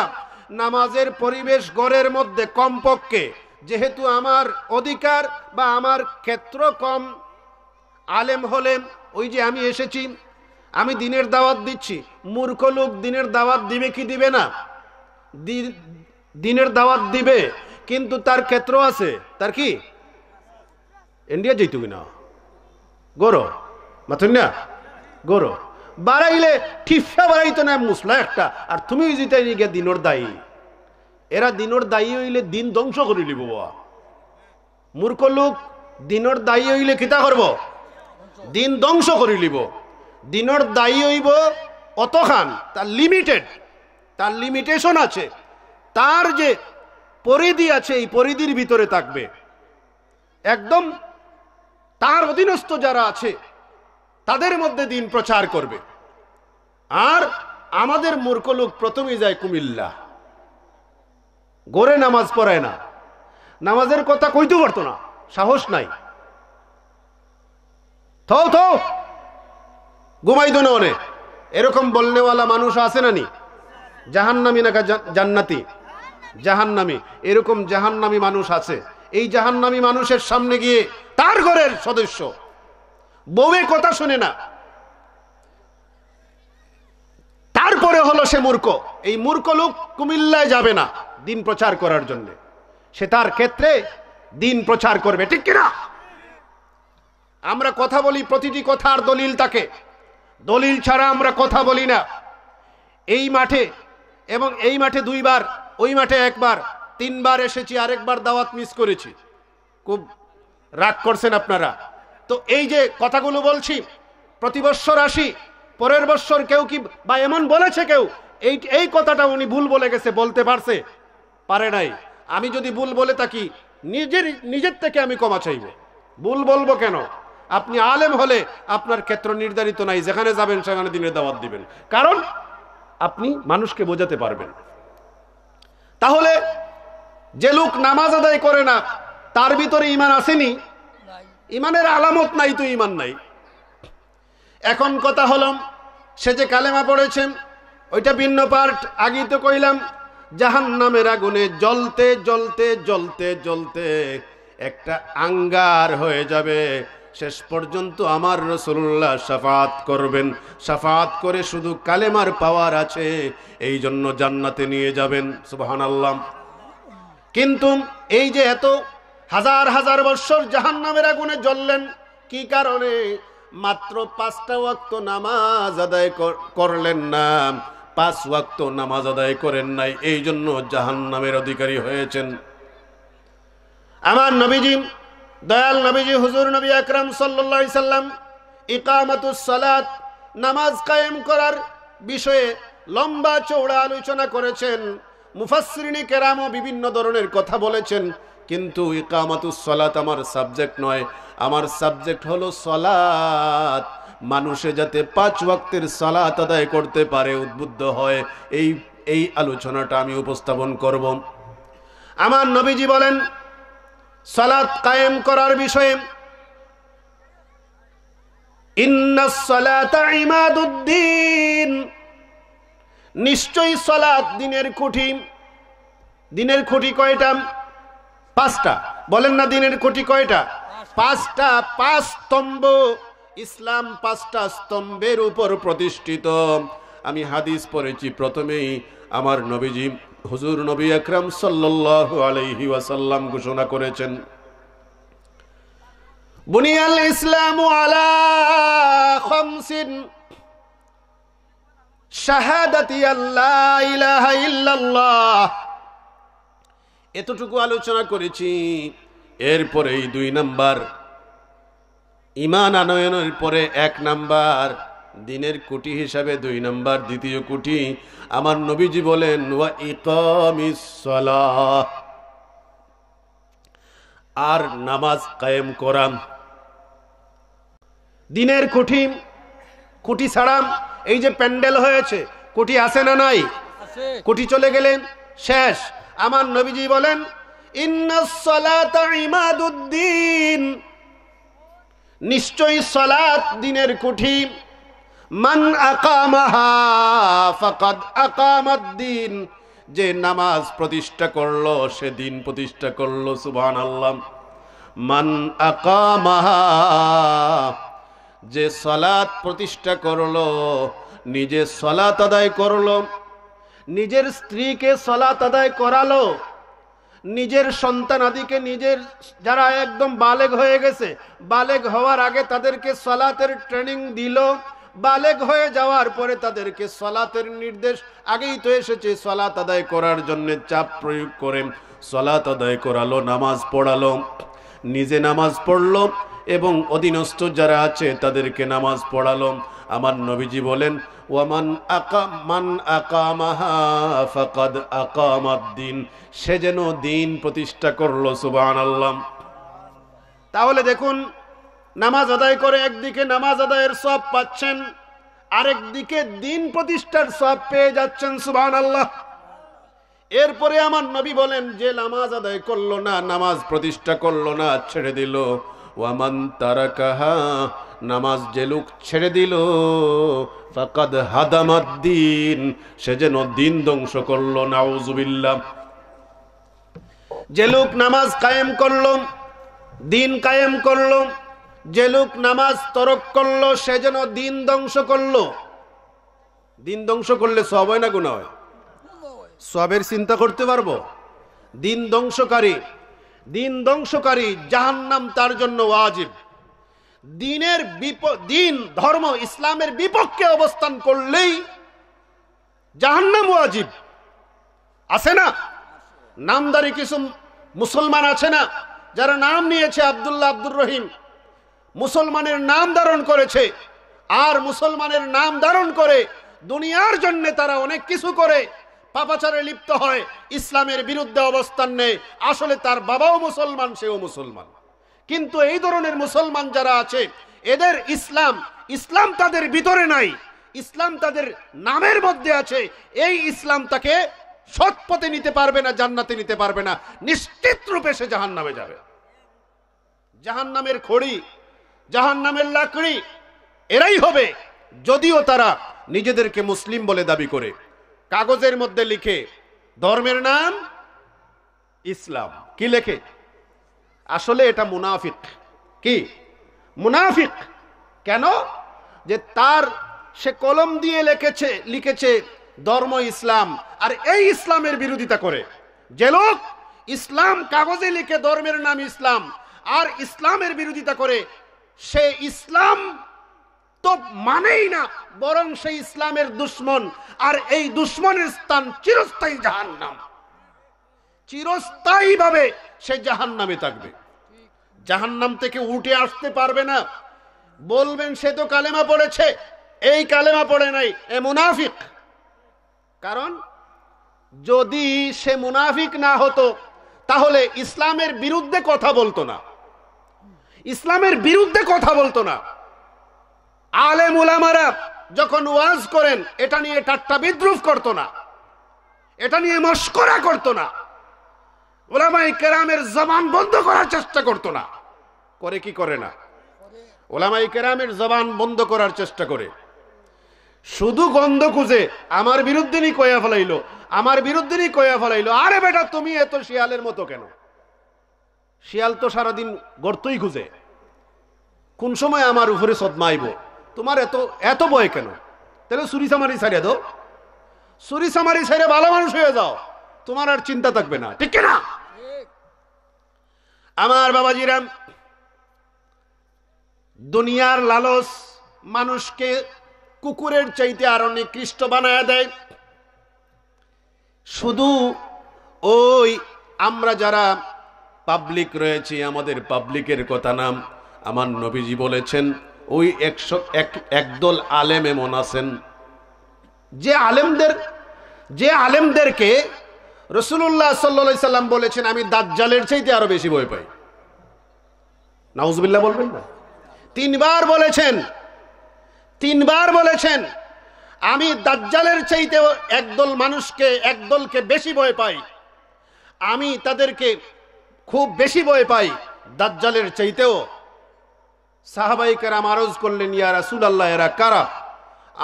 নামাজের পরিবেশ ঘরের মধ্যে কমপক্ষে, যেহেতু আমার অধিকার বা আমার ক্ষেত্র কম, আলেম হলেন, ওই যে আমি এসেছি, আমি দিনের দাওয়াত দিচ্ছি, মূর্খ লোক দিনের দাওয়াত দিবে কি দিবে না? দিনের দাওয়াত দিবে, কিন্তু তার ক্ষেত্র আছে। তার কি ইন্ডিয়া যেত কিনা গরো মাথুন না, গরো বাড়াইলে ঠিফা বাড়াইতো না মুসলা একটা, আর তুমি যেতে গিয়ে দিনর দায়ী। এরা দিনর দায়ী হইলে দিন ধ্বংস করে লিব। মূর্খ লোক দিনর দায়ী হইলে কিতা করব, দিন ধ্বংস করে লিব। দিনর দায়ী হইব অতখান, তার লিমিটেড, তার লিমিটেশন আছে, তার যে পরিধি আছে এই পরিধির ভিতরে থাকবে। একদম তার অধীনস্থ যারা আছে তাদের মধ্যে দিন প্রচার করবে। আর আমাদের মূর্খ লোক প্রথমেই যায় কুমিল্লা, গোরে নামাজ পড়ায় না, নামাজের কথা কইতে পারতো না, সাহস নাই, থো থো ঘুমাই দো না। এরকম বলনেওয়ালা মানুষ আছে না নি? জাহান্নামী না জান্নাতি? জাহান্নামী। এরকম জাহান্নামী মানুষ আছে। এই জাহান্নামী মানুষের সামনে গিয়ে তার ঘরের সদস্য বউয়ের কথা শুনে না, তারপরে হলো সে মূর্খ। এই মূর্খ লোক কুমিল্লায় যাবে না দিন প্রচার করার জন্য, সে তার ক্ষেত্রে দিন প্রচার করবে, ঠিক কিনা? আমরা কথা বলি, প্রতিটি কথার দলিল থাকে, দলিল ছাড়া আমরা কথা বলি না। এই মাঠে এবং এই মাঠে 2 বার, ওই মাঠে 1 বার, 3 বার এসেছি, আরেকবার দাওয়াত মিস করেছি, খুব রাগ করছেন আপনারা। তো এই যে কথাগুলো বলছি, প্রতি বৎসর আসি, পরের বৎসর কেউ কি বা এমন বলেছে কেউ এই কথাটা উনি ভুল বলে গেছে, বলতে পারছে? পারে নাই। আমি যদি ভুল বলে থাকি নিজের থেকে আমি ক্ষমা চাইব। ভুল বলবো কেন? আপনি আলেম হলে আপনার ক্ষেত্র নির্ধারিত নাই, যেখানে যাবেন সেখানে দিনের দাওয়াত দিবেন, কারণ আপনি মানুষকে বোঝাতে পারবেন। তাহলে যে লোক নামাজ আদায় করে না তার ভিতরে ঈমান আসেনি? ঈমানের আলামত নাই তো ঈমান নাই। এখন কথা হলো, সে যে কালেমা পড়েছেন ওইটা ভিন্ন পার্ট। আগেই তো কইলাম জাহান্নামের আগুনে জ্বলতে জ্বলতে জ্বলতে জ্বলতে একটা আঙ্গার হয়ে যাবে, শেষ পর্যন্ত আমার রাসূলুল্লাহ শাফাআত করবেন। শাফাআত করে শুধু কালেমার পাওয়ার আছে, এই জন্য জান্নাতে নিয়ে যাবেন। সুবহানাল্লাহ। কিন্তু এই যে এত হাজার হাজার বছর জাহান্নামের আগুনে জ্বললেন, কি কারণে? মাত্র 5টা ওয়াক্ত নামাজ আদায় করলেন না, 5 ওয়াক্ত নামাজ আদায় করেন নাই, এই জন্য জাহান্নামের অধিকারী হয়েছেন। আমার নবীজি, দয়াল নবীজি হুজুর নবী আকরাম সাল্লাল্লাহু আলাইহি সাল্লাম ইকামাতুস সালাত, নামাজ কায়েম করার বিষয়ে লম্বা চওড়া আলোচনা করেছেন। মুফাসসিরিনে কেরামও বিভিন্ন ধরনের কথা বলেছেন, কিন্তু ইকামাতুস সালাত আমার সাবজেক্ট নয়। আমার সাবজেক্ট হলো সালাত, মানুষে যাতে 5 ওয়াক্তের সালাত আদায় করতে পারে, উদ্বুদ্ধ হয়, এই আলোচনাটা আমি উপস্থাপন করব। আমার নবীজি বলেন সালাত কায়েম করার বিষয়ে, ইন্নাস সালাতা ইমাদুদ্দিন, নিশ্চয়ই সালাত দিনের খুঁটি। দিনের খুঁটি কয়টা? 5টা। বলেন না দিনের খুঁটি কয়টা? 5টা। 5 স্তম্ভ। ইসলাম 5টা স্তম্ভের উপর প্রতিষ্ঠিত। আমি হাদিস পড়েছি, প্রথমেই আমার নবীজি হুজুর নবী আকরাম সাল্লাল্লাহু আলাইহি ওয়াসাল্লাম ঘোষণা করেছেন, বুনিয়াল ইসলামু আলা খামসিন শাহাদাতি আল্লা ইলাহা ইল্লাল্লাহ। এতটুকু আলোচনা করেছি। এরপরেই 2 নাম্বার, ঈমান আনয়নের পরে 1 নাম্বার, দিনের কুটি হিসাবে 2 নাম্বার, দ্বিতীয় কুটি আমার নবীজি বলেন ওয়া ইকামিস সালাহ, আর নামাজ কায়েম করা। দিনের কুটি, কুটি ছাড়া এই যে প্যান্ডেল হয়েছে, কুটি আছে না নাই? কুটি চলে গেলেন শেষ। আমার নবীজি বলেন ইন্নাস সালাতা ইমাদুদ্দিন, নিশ্চয়ই সালাত দিনের কুঠি। মান আকামাহা ফাকাদ আকামাদ্দিন, যে নামাজ প্রতিষ্ঠা করলো সে দিন প্রতিষ্ঠা করলো। সুবহানাল্লাহ। মান আকামাহা, যে সালাত প্রতিষ্ঠা করলো, নিজে সালাত আদায় করলো, নিজের স্ত্রীকে সালাত আদায় করালো, নিজের সন্তান আদিকে, নিজের যারা একদম বালেগ হয়ে গেছে, বালেগ হওয়ার আগে তাদেরকে সালাতের ট্রেনিং দিল, বালেগ হয়ে যাওয়ার পরে তাদেরকে সালাতের নির্দেশ আগেই তো এসেছে, সালাত আদায় করার জন্য চাপ প্রয়োগ করে সালাত আদায় করালো, নামাজ পড়ালো। নিজে নামাজ পড়লো এবং অধীনস্থ যারা আছে তাদেরকে নামাজ পড়ালো। আমার নবীজি বলেন, মান আকামাহা ফাকাদ আকামাদ্দিন, সে যেন দিন প্রতিষ্ঠা করলো। সুবহানাল্লাহ। তাহলে দেখুন, নামাজ আদায় করে একদিকে নামাজ আদায়ের সওয়াব পাচ্ছেন, আরেকদিকে দিন প্রতিষ্ঠার সওয়াব পেয়ে যাচ্ছেন। সুবহানাল্লাহ। এরপরে আমার নবী বলেন, যে নামাজ আদায় করলো না, নামাজ প্রতিষ্ঠা করলো না, ছেড়ে দিল, ওয়ামান তারাকাহা, নামাজ যে লোক ছেড়ে দিল, ফাকাদ হাদামাদ্দিন, সে যেন দিন ধ্বংস করলো। নাউজুবিল্লাহ। যে লোক নামাজ কায়েম করলো, দিন কায়েম করলো, যে লোক নামাজ তরক করলো, সে যেন দিন ধ্বংস করলো। দিন ধ্বংস করলে সওয়াব হয় না গুনাহ হয়? সওয়াবের চিন্তা করতে পারবো? দিন ধ্বংসকারী জাহান্নাম তার জন্য ওয়াজিব। দিন ধর্ম ইসলামের বিপক্ষে অবস্থান করলেই জাহান্নাম ওয়াজিব। আছে না? নামদারি কিছু মুসলমান আছে না, যারা নাম নিয়েছে আব্দুল্লাহ, আব্দুর রহিম, মুসলমানের নাম ধারণ করেছে, আর মুসলমানের নাম ধারণ করে দুনিয়ার জন্য তারা অনেক কিছু করে, পাপাচারে লিপ্ত হয়, ইসলামের বিরুদ্ধে অবস্থান নেয়। আসলে তার বাবাও মুসলমান, সেও মুসলমান। কিন্তু এই ধরনের মুসলমান যারা আছে, এদের ইসলাম তাদের ভিতরে নাই, ইসলাম তাদের নামের মধ্যে আছে। এই ইসলাম তাকে সৎ পথে নিতে পারবে না, জান্নাতে নিতে পারবে না, নিশ্চিত রূপে সে জাহান্নামে যাবে। জাহান্নামের খড়ি, জাহান্নামের লাকড়ি এরাই হবে, যদিও তারা নিজেদেরকে মুসলিম বলে দাবি করে, কাগজের মধ্যে লিখে ধর্মের নাম ইসলাম, কি লেখে? আসলে এটা মুনাফিক। কি মুনাফিক? কেন? যে সে কলম দিয়ে লিখেছে ধর্ম ইসলাম, আর এই ইসলামের বিরোধিতা করে। যে লোক ইসলাম কাগজে লিখে ধর্মের নাম ইসলাম, আর ইসলামের বিরোধিতা করে, সে ইসলাম তো মানেই না, বরং সে ইসলামের দুশ্মন। আর এই দুশ্মনের স্থান চিরস্থায়ী জাহান্নাম। চিরস্থায়ী ভাবে সে জাহান্নামে থাকবে, জাহান্নাম থেকে উঠে আসতে পারবে না। বলবেন সে তো কালেমা পড়েছে, এই কালেমা পড়ে নাই, এ মুনাফিক। কারণ যদি সে মুনাফিক না হতো, তাহলে ইসলামের বিরুদ্ধে কথা বলতো না, ইসলামের বিরুদ্ধে কথা বলতো না। আলেম উলামারা যখন ওয়াজ করেন, এটা নিয়ে ঠাট্টা বিদ্রুপ করতো না, এটা নিয়ে মশকরা করতো না, উলামায়ে কেরামের জবান বন্ধ করার চেষ্টা করতো না। করে কি করে না? উলামায়ে কেরামের জবান বন্ধ করার চেষ্টা করে। শুধু গন্ধ খুঁজে আমার বিরুদ্ধে নি কয়া ফেলাইলো, আমার বিরুদ্ধে নি কয়া ফেলাইলো। আরে বেটা, তুমি এত শিয়ালের মতো কেন? শিয়াল তো সারাদিন গর্তই খুঁজে, কোন সময় আমার উপরে সদমাইব? তোমার এত ভয় কেন? তাহলে চুরি চামারি ছাড়িয়ে দাও, চুরি চামারি ছেড়ে ভালো মানুষ হয়ে যাও, তোমার আর চিন্তা থাকবে না। ঠিক না? আমার বাবাজিরাম, দুনিয়ার লালচ মানুষকে কুকুরের চাইতে আরো নিকৃষ্ট বানায় দেয়। শুধু ওই আমরা যারা পাবলিক রয়েছি, আমাদের পাবলিকের কথা নাম, আমার নবীজি বলেছেন, ওই একদল আলেম এমন আছেন যে আলেমদেরকে রাসূলুল্লাহ সাল্লাল্লাহু আলাইহি সাল্লাম বলেছেন, আমি দাজ্জালের চাইতে আরো বেশি ভয় পাই। নাউজুবিল্লাহ বলবেন না? তিনবার বলেছেন আমি দাজ্জালের চাইতে একদলকে বেশি ভয় পাই, আমি তাদেরকে খুব বেশি ভয় পাই দাজ্জালের চাইতেও। সাহাবায়ে কেরাম আরজ করলেন, ইয়া রাসূলুল্লাহ, এরা কারা?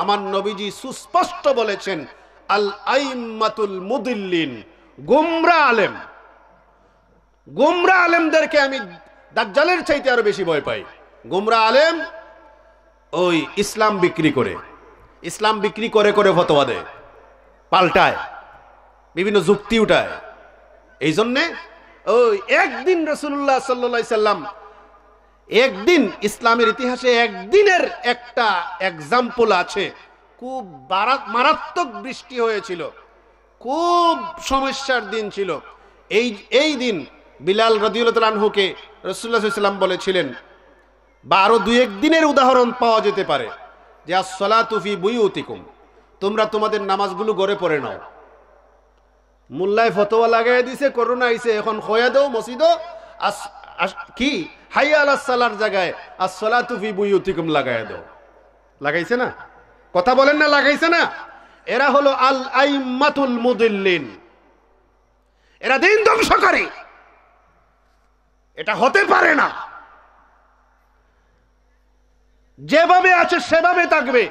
আমার নবীজি সুস্পষ্ট বলেছেন, আল আইম্মাতুল মুদিল্লিন, গুমরা আলেমদেরকে আমি দাজ্জালের চাইতে আরো বেশি ভয় পাই। গুমরা আলেম ওই ইসলাম বিক্রি করে ফতোয়া দেয়, পাল্টায়, বিভিন্ন যুক্তি উঠায়। এই জন্যে ওই একদিন রাসূলুল্লাহ সাল্লাল্লাহু আলাইহি সাল্লাম, একদিন ইসলামের ইতিহাসে একদিনের একটা এক্সাম্পল আছে, খুব মারাত্মক বৃষ্টি হয়েছিল, খুব সমস্যার দিন ছিল। এই দিন বিলাল রাদিয়াল্লাহু তাআলা আনহুকে রাসূলুল্লাহ সাল্লাল্লাহু আলাইহি ওয়াসাল্লাম বলেছিলেন, বা আরো দুই এক দিনের উদাহরণ পাওয়া যেতে পারে, যে আস-সালাতু ফি বুয়ুতিকুম, তোমরা তোমাদের নামাজগুলো ঘরে পড়ে নাও। মোল্লায় ফতোয়া লাগাই দিছে, করোনা আইছে, এখন খয়া দাও মসজিদও কি হাইয়া আলাস সালার জায়গায় আস-সালাতু ফি বুয়ুতিকুম লাগাই দাও। লাগাইছে না? কথা বলেন না, লাগাইছে না? এরা হলো আল আইম্মাতুল মুদিল্লিন, এরা দিন ধ্বংসকারী। এটা হতে পারে না। যেভাবে আছে সেভাবে থাকবে,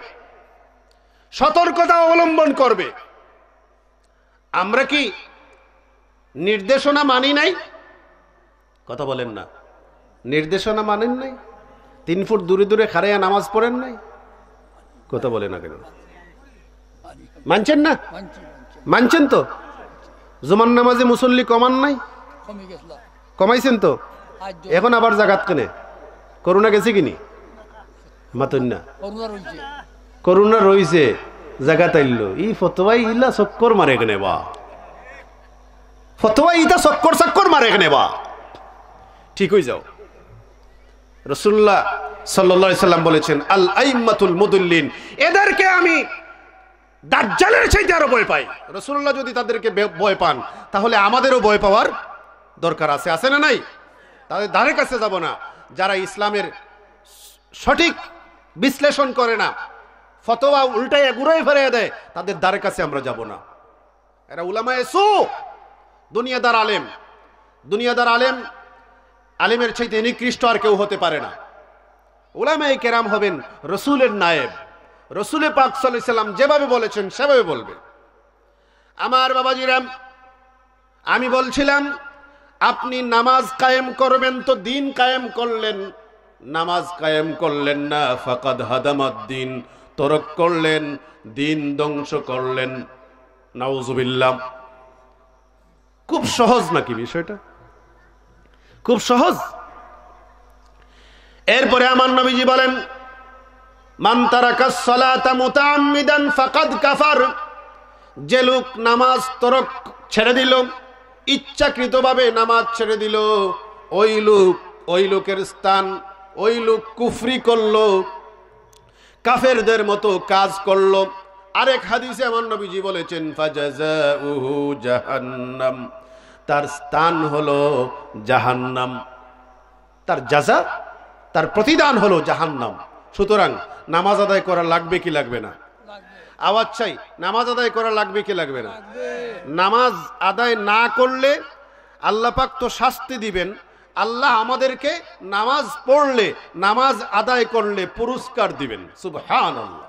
সতর্কতা অবলম্বন করবে। আমরা কি নির্দেশনা মানি নাই? কথা বলেন না, নির্দেশনা মানেন নাই? 3 ফুট দূরে দূরে খাড়াইয়া নামাজ পড়েন নাই? কথা বলে না কেন? মানছেন না? মানছেন তো? জুমার নামাজে মুসল্লি কমান নাই? কমাইছেন তো? এখন আবার জাগাত কেনে? করোনা গেছে কিনি? মাতন না, করোনা রইছে, জাগাত আইলো। ই ফতোয়া ইলা চক্কর মারে কেনে বা, ফতোয়া ইটা চক্কর মারে কেনে বা। ঠিক হয়ে যাও। রাসূলুল্লাহ সাল্লাল্লাহু আলাইহি সাল্লাম বলেছেন, আল আইম্মাতুল মুদিল্লিন, এদেরকে আমি দাজ্জালের চাইতে আরো ভয় পাই। রাসূলুল্লাহ যদি তাদেরকে ভয় পান, তাহলে আমাদেরও ভয় পাওয়ার দরকার আছে, আছে না নাই? তাদের ধারে কাছে যাব না। যারা ইসলামের সঠিক বিশ্লেষণ করে না, ফতোয়া উল্টাইয়া ঘুরাই ফেরাইয়া দেয়, তাদের ধারে কাছে আমরা যাব না। এরা উলামায়ে সু, দুনিয়াদার আলেম। দুনিয়াদার আলেম, আলেমের চাইতে নিকৃষ্ট আর কেউ হতে পারে না। উলামায়ে কেরাম হবেন রসুলের নায়েব। রসুলে পাক সাল্লাল্লাহু আলাইহি সাল্লাম যেভাবে বলেছেন সেভাবে বলবে। আমার বাবাজিরাম, আমি বলছিলাম আপনি নামাজ কায়েম করবেন তো দিন কায়েম করলেন, নামাজ কায়েম করলেন না, ফাকাদ হাদামাদ-দ্বীন, তরক করলেন, দিন ধ্বংস করলেন। নাউজুবিল্লাহ। খুব সহজ নাকি বিষয়টা? খুব সহজ। এরপরে আমার নবীজি বলেন, মান তারাকাস সালাতা মুতাআম্মিদান ফাকাদ কাফার, যে লোক নামাজ তরক ছেড়ে দিল, ইচ্ছাকৃতভাবে নামাজ ছেড়ে দিল, ওই লোকের স্থান, ওই লোক কুফরি করলো, কাফেরদের মতো কাজ করলো। আরেক হাদিসে আমার নবীজি বলেছেন, ফাজাযাউহু জাহান্নাম, তার স্থান হলো জাহান্নাম, তার জাযা, তার প্রতিদান হলো জাহান্নাম। সুতরাং নামাজ আদায় করা লাগবে কি লাগবে না? আওয়াজ চাই, নামাজ আদায় করা লাগবে কি লাগবে না? নামাজ আদায় না করলে আল্লাহ পাক তো শাস্তি দিবেন। আল্লাহ আমাদেরকে নামাজ পড়লে, নামাজ আদায় করলে পুরস্কার দিবেন। সুবহানাল্লাহ।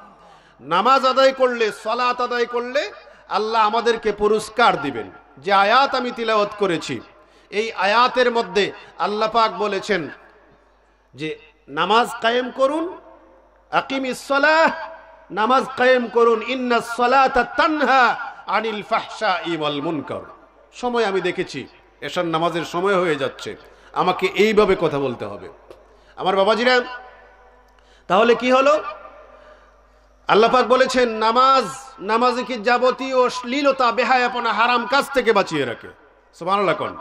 নামাজ আদায় করলে, সালাত আদায় করলে আল্লাহ আমাদেরকে পুরস্কার দিবেন। যে আয়াত আমি তিলাওয়াত করেছি, এই আয়াতের মধ্যে আল্লাহ পাক বলেছেন যে নামাজ কায়েম করুন, আকিমিস সালাহ, নামাজ কায়েম করুন, ইন্নাস সালাতা তানহা আনিল ফাহশাই ওয়াল মুনকার। সময় আমি দেখেছি এশার নামাজের সময় হয়ে যাচ্ছে, আমাকে এইভাবে কথা বলতে হবে। আমার বাবাজিরা, তাহলে কি হলো? আল্লাহ পাক বলেছেন নামাজে কি যাবতীয় অশ্লীলতা, বেহায়াপনা, হারাম কাজ থেকে বাঁচিয়ে রাখে। সুবহানাল্লাহ কোন?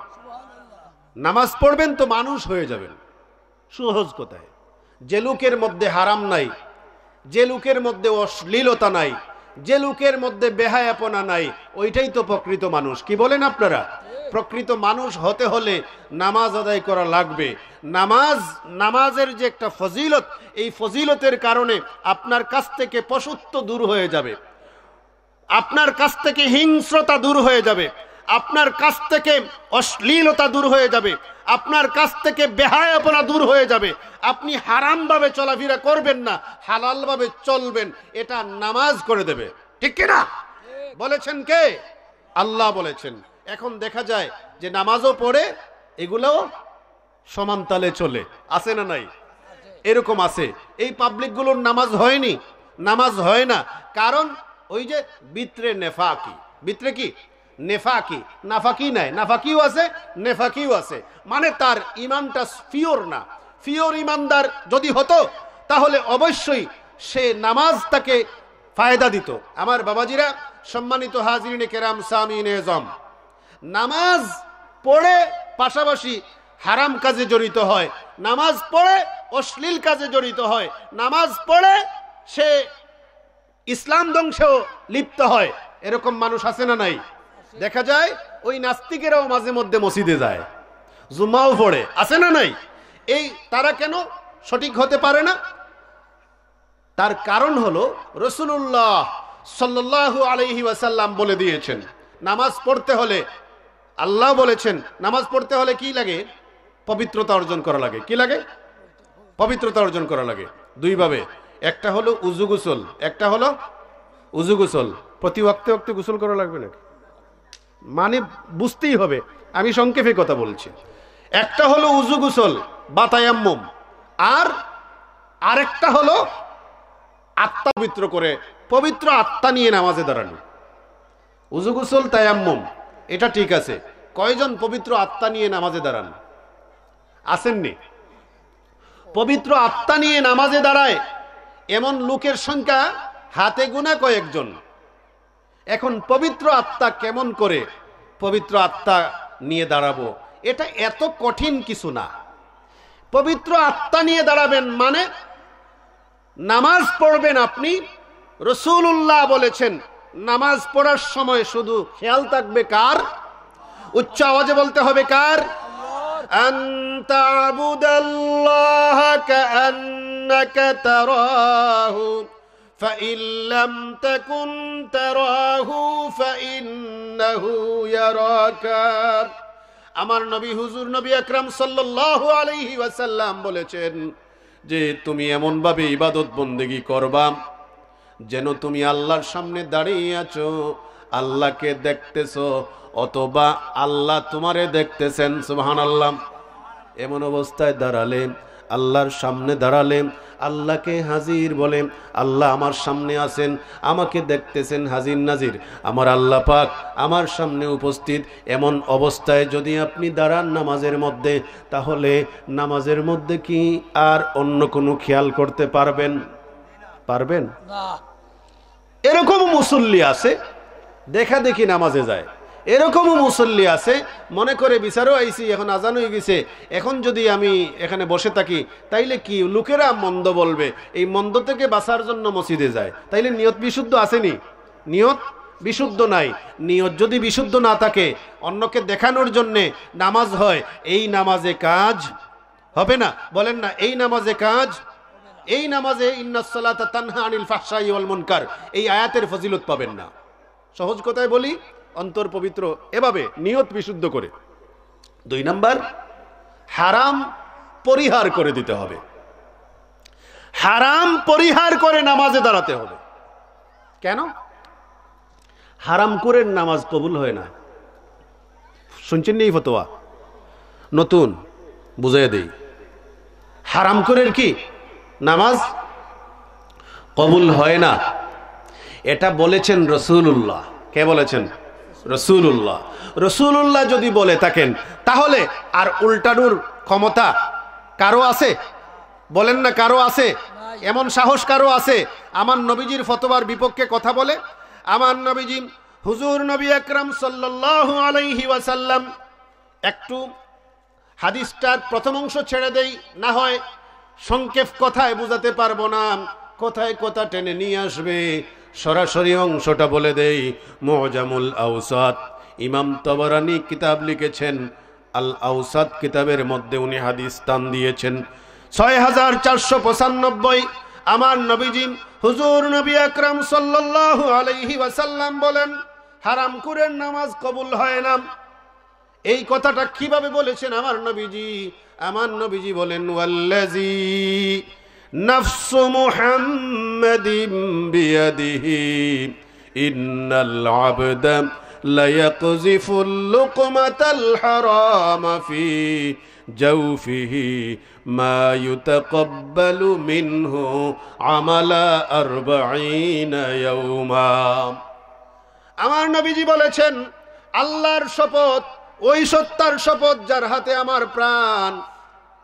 নামাজ পড়বেন তো মানুষ হয়ে যাবেন। সহজ কথায়, যে লোকের মধ্যে হারাম নাই, যে লোকের মধ্যে অশ্লীলতা নাই, যে লোকের মধ্যে বেহায়াপনা নাই, ওইটাই তো প্রকৃত মানুষ। কি বলেন আপনারা? প্রকৃত মানুষ হতে হলে নামাজ আদায় করা লাগবে। নামাজের যে একটা ফজিলত, এই ফজিলতের কারণে আপনার কাছ থেকে পশুত্ব দূর হয়ে যাবে, আপনার কাছ থেকে হিংস্রতা দূর হয়ে যাবে, আপনার কাছ থেকে অশ্লীলতা দূর হয়ে যাবে, আপনার কাছ থেকে বেহায়াপনা দূর হয়ে যাবে। আপনি হারাম ভাবে চলাফেরা করবেন না, হালাল ভাবে চলবেন। এটা নামাজ করে দেবে। ঠিক কিনা? বলেছেন কে? আল্লাহ বলেছেন। এখন দেখা যায় যে নামাজও পড়ে, এগুলোও সমান তালে চলে। আছে না নাই? এরকম আছে। এই পাবলিকগুলোর নামাজ হয়নি, নামাজ হয় না। কারণ ওই যে ভিতরে নেফাকি, ভিতরে কি নেফাকি, নাফাকি নাই, নাফাকিও আছে, নেফাকিও আছে। মানে তার ইমানটা পিওর না। পিওর ইমানদার যদি হতো তাহলে অবশ্যই সে নামাজ তাকে ফায়দা দিত। আমার বাবাজিরা, সম্মানিত হাজিরিনে কেরাম, সামিনে এজম, নামাজ পড়ে পাশাপাশি হারাম কাজে জড়িত হয়, নামাজ পড়ে অশ্লীল কাজে জড়িত হয়, নামাজ পড়ে সে ইসলাম ধ্বংসেও লিপ্ত হয়। এরকম মানুষ আছে না নাই? দেখা যায় ওই নাস্তিকেরাও মাঝে মধ্যে মসজিদে যায়, জুমাও পড়ে, আছে না নাই? এই তারা কেন সঠিক হতে পারে না? তার কারণ হলো রাসূলুল্লাহ সাল্লাল্লাহু আলাইহি ওয়াসাল্লাম বলে দিয়েছেন, নামাজ পড়তে হলে, আল্লাহ বলেছেন নামাজ পড়তে হলে কি লাগে? পবিত্রতা অর্জন করা লাগে। কি লাগে? পবিত্রতা অর্জন করা লাগে দুইভাবে। একটা হলো উযু গোসল, একটা হলো উযু গোসল। প্রতি ওয়াক্তে ওয়াক্তে গোসল করা লাগবে নাকি? মানে বুঝতেই হবে, আমি সংক্ষেপে কথা বলছি। একটা হলো উযু গোসল বা তায়াম্মুম, আর আরেকটা হলো আত্মা পবিত্র করে, পবিত্র আত্মা নিয়ে নামাজে দাঁড়ানো। উযু গোসল তায়াম্মুম এটা ঠিক আছে, কয়জন পবিত্র আত্মা নিয়ে নামাজে দাঁড়ান? আসেননি? পবিত্র আত্মা নিয়ে নামাজে দাঁড়ায় এমন লোকের সংখ্যা হাতে গোনা কয়েকজন। এখন পবিত্র আত্মা কেমন করে পবিত্র আত্মা নিয়ে দাঁড়াবো, এটা এত কঠিন কিছু না। পবিত্র আত্মা নিয়ে দাঁড়াবেন মানে নামাজ পড়বেন আপনি। রাসূলুল্লাহ বলেছেন নামাজ পড়ার সময় শুধু খেয়াল থাকবে কার? উচ্চ আওয়াজে বলতে হবে কার? আনতা আবুদাল্লাহ কাআন্নাকা তারাহু ফাইন লাম তাকুন তারাহু ফাইন্নাহু ইয়ারাকা। আমার নবী হুজুর নবী আকরাম সাল্লাল্লাহু আলাইহি ওয়াসাল্লাম বলেছেন যে তুমি এমন ভাবে ইবাদত বন্দেগী করবা যেন তুমি আল্লাহর সামনে দাঁড়িয়ে আছো, আল্লাহকে দেখতেছো, অথবা আল্লাহ তোমারে দেখতেছেন। সুবহানাল্লাহ। এমন অবস্থায় দাঁড়ালেন, আল্লাহর সামনে দাঁড়ালেন, আল্লাহকে হাজির বলেন, আল্লাহ আমার সামনে আছেন, আমাকে দেখতেছেন, হাজির নাজির আমার আল্লাহ পাক আমার সামনে উপস্থিত। এমন অবস্থায় যদি আপনি দাঁড়ান নামাজের মধ্যে, তাহলে নামাজের মধ্যে কি আর অন্য কোনো খেয়াল করতে পারবেন? পারবেন না। এরকম মুসল্লি আছে দেখা দেখি নামাজে যায়, এরকমও মুসল্লি আছে মনে করে বিচারও আইছি, এখন আজান হয়ে গেছে, এখন যদি আমি এখানে বসে থাকি তাইলে কি লোকেরা মন্দ বলবে, এই মন্দ থেকে বাঁচার জন্য মসজিদে যায়। তাইলে নিয়ত বিশুদ্ধ আসেনি? নিয়ত বিশুদ্ধ নাই। নিয়ত যদি বিশুদ্ধ না থাকে, অন্যকে দেখানোর জন্যে নামাজ হয়, এই নামাজে কাজ হবে না। বলেন না, এই নামাজে কাজ, এই নামাজে ইন্নাস সালাতা তানহা আনিল ফাহশাই ওয়াল মুনকার, এই আয়াতের ফজিলত পাবেন না। সহজ কথায় বলি, অন্তর পবিত্র এভাবে নিয়ত বিশুদ্ধ করে। 2 নাম্বার, হারাম পরিহার করে দিতে হবে। হারাম পরিহার করে নামাজে দাঁড়াতে হবে। কেন? হারাম করে নামাজ কবুল হয় না। শুনছেন এই ফতোয়া? নতুন বুঝাই দেই, হারাম করে কি নামাজ কবুল হয় না। এটা বলেছেন রাসূলুল্লাহ। কে বলেছেন? রাসূলুল্লাহ। রাসূলুল্লাহ যদি বলে থাকেন, তাহলে আর উল্টানোর ক্ষমতা কারো আছে? বলেন না, কারো আছে? এমন সাহস কারো আছে আমার নবীজির ফতোয়ার বিপক্ষে কথা বলে? আমার নবীজি হুজুর নবী আকরাম সাল্লাল্লাহু আলাইহি ওয়াসাল্লাম, একটু হাদিসটার প্রথম অংশ ছেড়ে দেই, না হয় সংক্ষেপ কথায় বুঝাতে পারবো না, কোথায় কথা টেনে নিয়ে আসবে। সরাসরি অংশটা বলে দেই। মুজামুল আওসাত, ইমাম তাবারানী কিতাব লিখেছেন, আল আওসাত কিতাবের মধ্যে উনি হাদিস স্থান দিয়েছেন 6495। আমার নবীজি হুজুর নবী আকরাম সাল্লাল্লাহু আলাইহি ওয়াসাল্লাম বলেন, হারাম করে নামাজ কবুল হয় না। এই কথাটা কিভাবে বলেছেন আমার নবীজি? আমার নবীজি বলেন, ওয়াল্লাযী নাফসু মুহাম্মাদিন বিয়াদিহি ইন্নাল আবদা লা ইয়াকযিফুল লুকমাতাল হারামা ফি জাওফিহি মা ইউতাকাব্বালু মিনহু আমালা 40 ইয়াওমা। আমার নবীজি বলেছেন, আল্লাহর শপথ, ওই সত্তার শপথ যার হাতে আমার প্রাণ,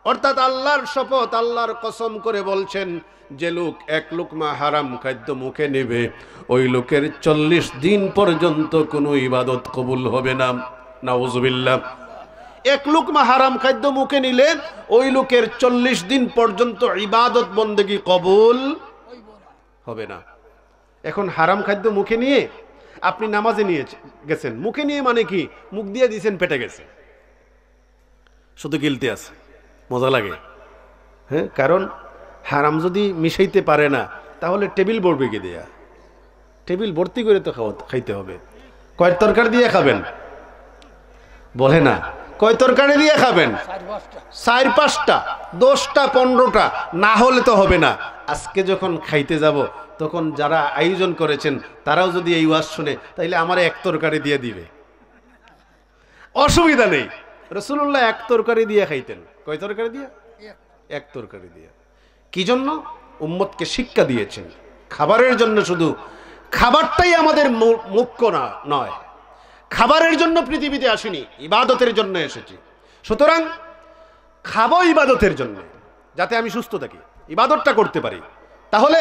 অর্থাৎ আল্লাহর শপথ, আল্লাহর কসম করে বলছেন, যে লোক এক লুকমা হারাম খাদ্য মুখে নেবে, ওই লোকের 40 দিন পর্যন্ত কোনো ইবাদত কবুল হবে না। নাউজুবিল্লাহ। এক লুকমা হারাম খাদ্য মুখে নিলে ওই লোকের 40 দিন পর্যন্ত ইবাদত বন্দেগী কবুল হবে না। এখন হারাম খাদ্য মুখে নিয়ে আপনি নামাজে নিয়ে গেছেন, মুখে নিয়ে মানে কি, মুখ দিয়ে দিয়েছেন, পেটে গেছে, শুধু গিলতে আছে, মজা লাগে। হ্যাঁ, কারণ হারাম যদি মিশাইতে পারে না তাহলে টেবিল ভরবে কি দেয়া, টেবিল ভর্তি করে তো খাইতে হবে। কয় তরকারি দিয়ে খাবেন বলে না, কয় তরকারি দিয়ে খাবেন, 4-5টা 10টা 15টা, না হলে তো হবে না। আজকে যখন খাইতে যাব তখন যারা আয়োজন করেছেন তারাও যদি এই ওয়াজ শুনে তাইলে আমার এক তরকারি দিয়ে দিবে, অসুবিধা নেই। রাসূলুল্লাহ এক তরকারি দিয়ে খাইতেন। কয় তরকারি দিয়ে? এক তরকারি দিয়ে। কি জন্য? উম্মতকে শিক্ষা দিয়েছেন খাবারের জন্য, শুধু খাবারটাই আমাদের মুখ্য না নয়, খাবারের জন্য পৃথিবীতে আসিনি, ইবাদতের জন্য এসেছি। সুতরাং খাবো ইবাদতের জন্য, যাতে আমি সুস্থ থাকি, ইবাদতটা করতে পারি। তাহলে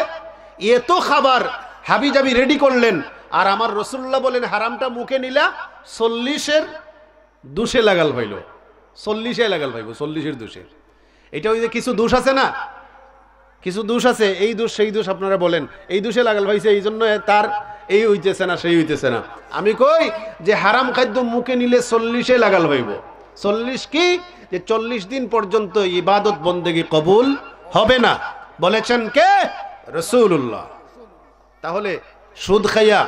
এত খাবার হাবিজাবি রেডি করলেন, আর আমার রাসূলুল্লাহ বলেন হারামটা মুখে নিলা 40-এর দোষে লাগাল হইল, 40-এ লাগাল হইব, 40-এর দোষে। এটা ওই যে কিছু দোষ আছে না, কিছু দোষ আছে, এই দোষ সেই দোষ আপনারা বলেন, এই দোষে লাগাল ভাইছে, এই জন্য তার এই হইতেছে না, সেই হইতেছে না। আমি কই যে হারাম খাদ্য মুখে নিলে 40-এ লাগাল হইব। 40 কি? যে 40 দিন পর্যন্ত ইবাদত বন্দেগী কবুল হবে না। বলেছেন কে? রাসূলুল্লাহ। তাহলে সুদ খাইয়া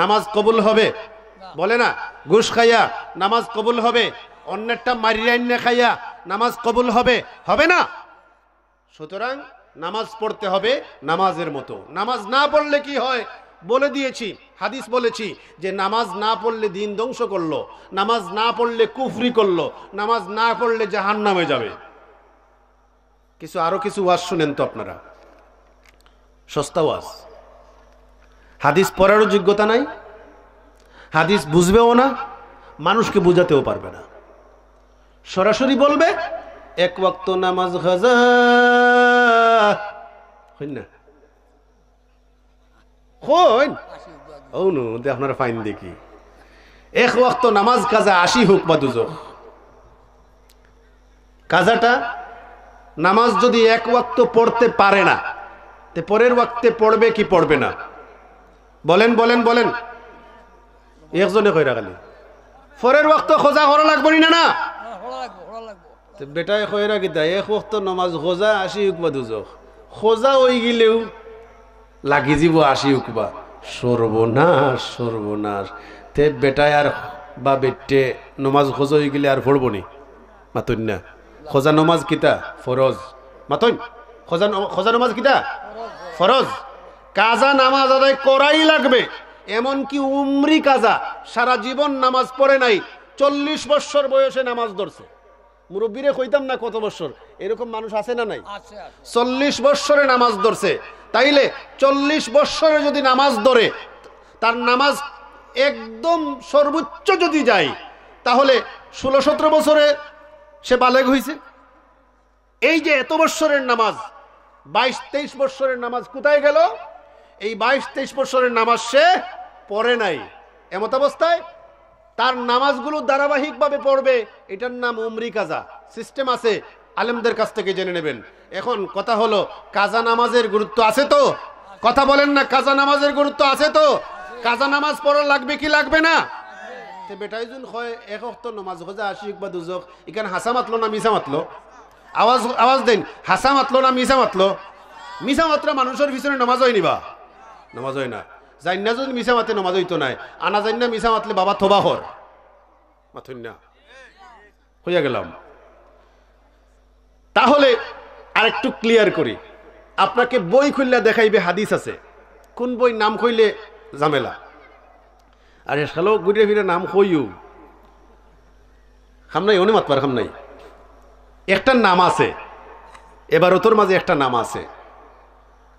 নামাজ কবুল হবে? বলে না। ঘুষ খাইয়া নামাজ কবুল হবে? অন্যেরটা মারিয়াইন্নে খাইয়া নামাজ কবুল হবে? হবে না। সুতরাং নামাজ পড়তে হবে নামাজের মতো। নামাজ না পড়লে কি হয় বলে দিয়েছি, হাদিস বলেছি যে নামাজ না পড়লে দিন ধ্বংস করলো, নামাজ না পড়লে কুফরি করলো, নামাজ না পড়লে জাহান্নামে যাবে। আরো কিছু ওয়াজ শুনেন তো আপনারা, সস্তা ওয়াজ। হাদিস পড়ারও যোগ্যতা নাই, হাদিস বুঝবেও না, মানুষকে বুঝাতেও পারবে না। সরাসরি বলবে এক ওয়াক্ত নামাজ কাজা হই না, হই নো দে আপনারা ফাইন দেখি, এক ওয়াক্ত নামাজ কাজা 80 হোক বা দুজক। কাজাটা নামাজ যদি এক ওয়াক্ত পড়তে পারে না, তে পরের ওয়াক্তে পড়বে কি পড়বে না? বলেন বলেন বলেন। একজনে কইরা খালি পরের ওয়াক্ত খোঁজা করা লাগবে না? না, বেটায় কইরা কি দেয় এক ওয়াক্ত নামাজ খোঁজা 80 হোক বা দুজক, খোঁজা হই গেলেও লাগি যাব 80 হোক বা। সর্বনাশ সর্বনাশ। তে বেটায় আর বা বেটে নমাজ খোঁজা হয়ে গেলে আর পড়বো নি? মাতন না। খোঁজা নমাজ কিতা? ফরজ। মাতন খোঁজা নমাজ কিতা? ফরজ। কাজা নামাজ আদায় করাই লাগবে। এমনকি উমরি কাজা, সারা জীবন নামাজ পড়ে নাই, 40 বছর বয়সে নামাজ ধরছে। মুরব্বীরে কইতাম না কত বছর, এরকম মানুষ আছে না নাই? 40 বছরে নামাজ ধরছে। তাইলে 40 বছরে যদি নামাজ ধরে, তার নামাজ একদম সর্বোচ্চ যদি যায়, তাহলে 16-17 বছরে সে বালেগ হইছে। এই যে এত বছরের নামাজ, 22-23 বছরের নামাজ কোথায় গেল? এই 22-23 বছরের নামাজ সে পড়ে নাই। এমত অবস্থায় তার নামাজগুলো ধারাবাহিকভাবে পড়বে, এটার নাম উমরি কাজা। সিস্টেম আছে, আলেমদের কাছ থেকে জেনে নেবেন। এখন কথা হলো, কাজা নামাজের গুরুত্ব আছে তো? কথা বলেন না, কাজা নামাজের গুরুত্ব আছে তো? কাজা নামাজ পড়া লাগবে কি লাগবে না? বেটাই জুন হয় এক ওয়াক্ত নামাজ খোঁজা 80 বা দুজক, এখানে হাসা মাতলো না মিছা মাতলো? আওয়াজ দেন, হাসা মাতলো না মিছা মাতলো? মিছা মাত্রা মানুষের পিছনে নামাজ হয় নিবা? নামাজ হয় না। জান্না যদি মিছা মাতে নামাজ হইতো নাই, আনা জান্না মিছা মাতলে বাবা থবা হর মাথুন না হইয়া গেলাম। তাহলে আরেকটু ক্লিয়ার করি, আপনাকে বই খুললে দেখাইবে হাদিস আছে, কোন বই নাম কইলে ঝামেলা। আরে শালো ঘুরে ফিরে নাম কইও খাম নাই, অনে মাতবার খাম নাই। একটা নাম আছে, এবার তোর মাঝে একটা নাম আছে।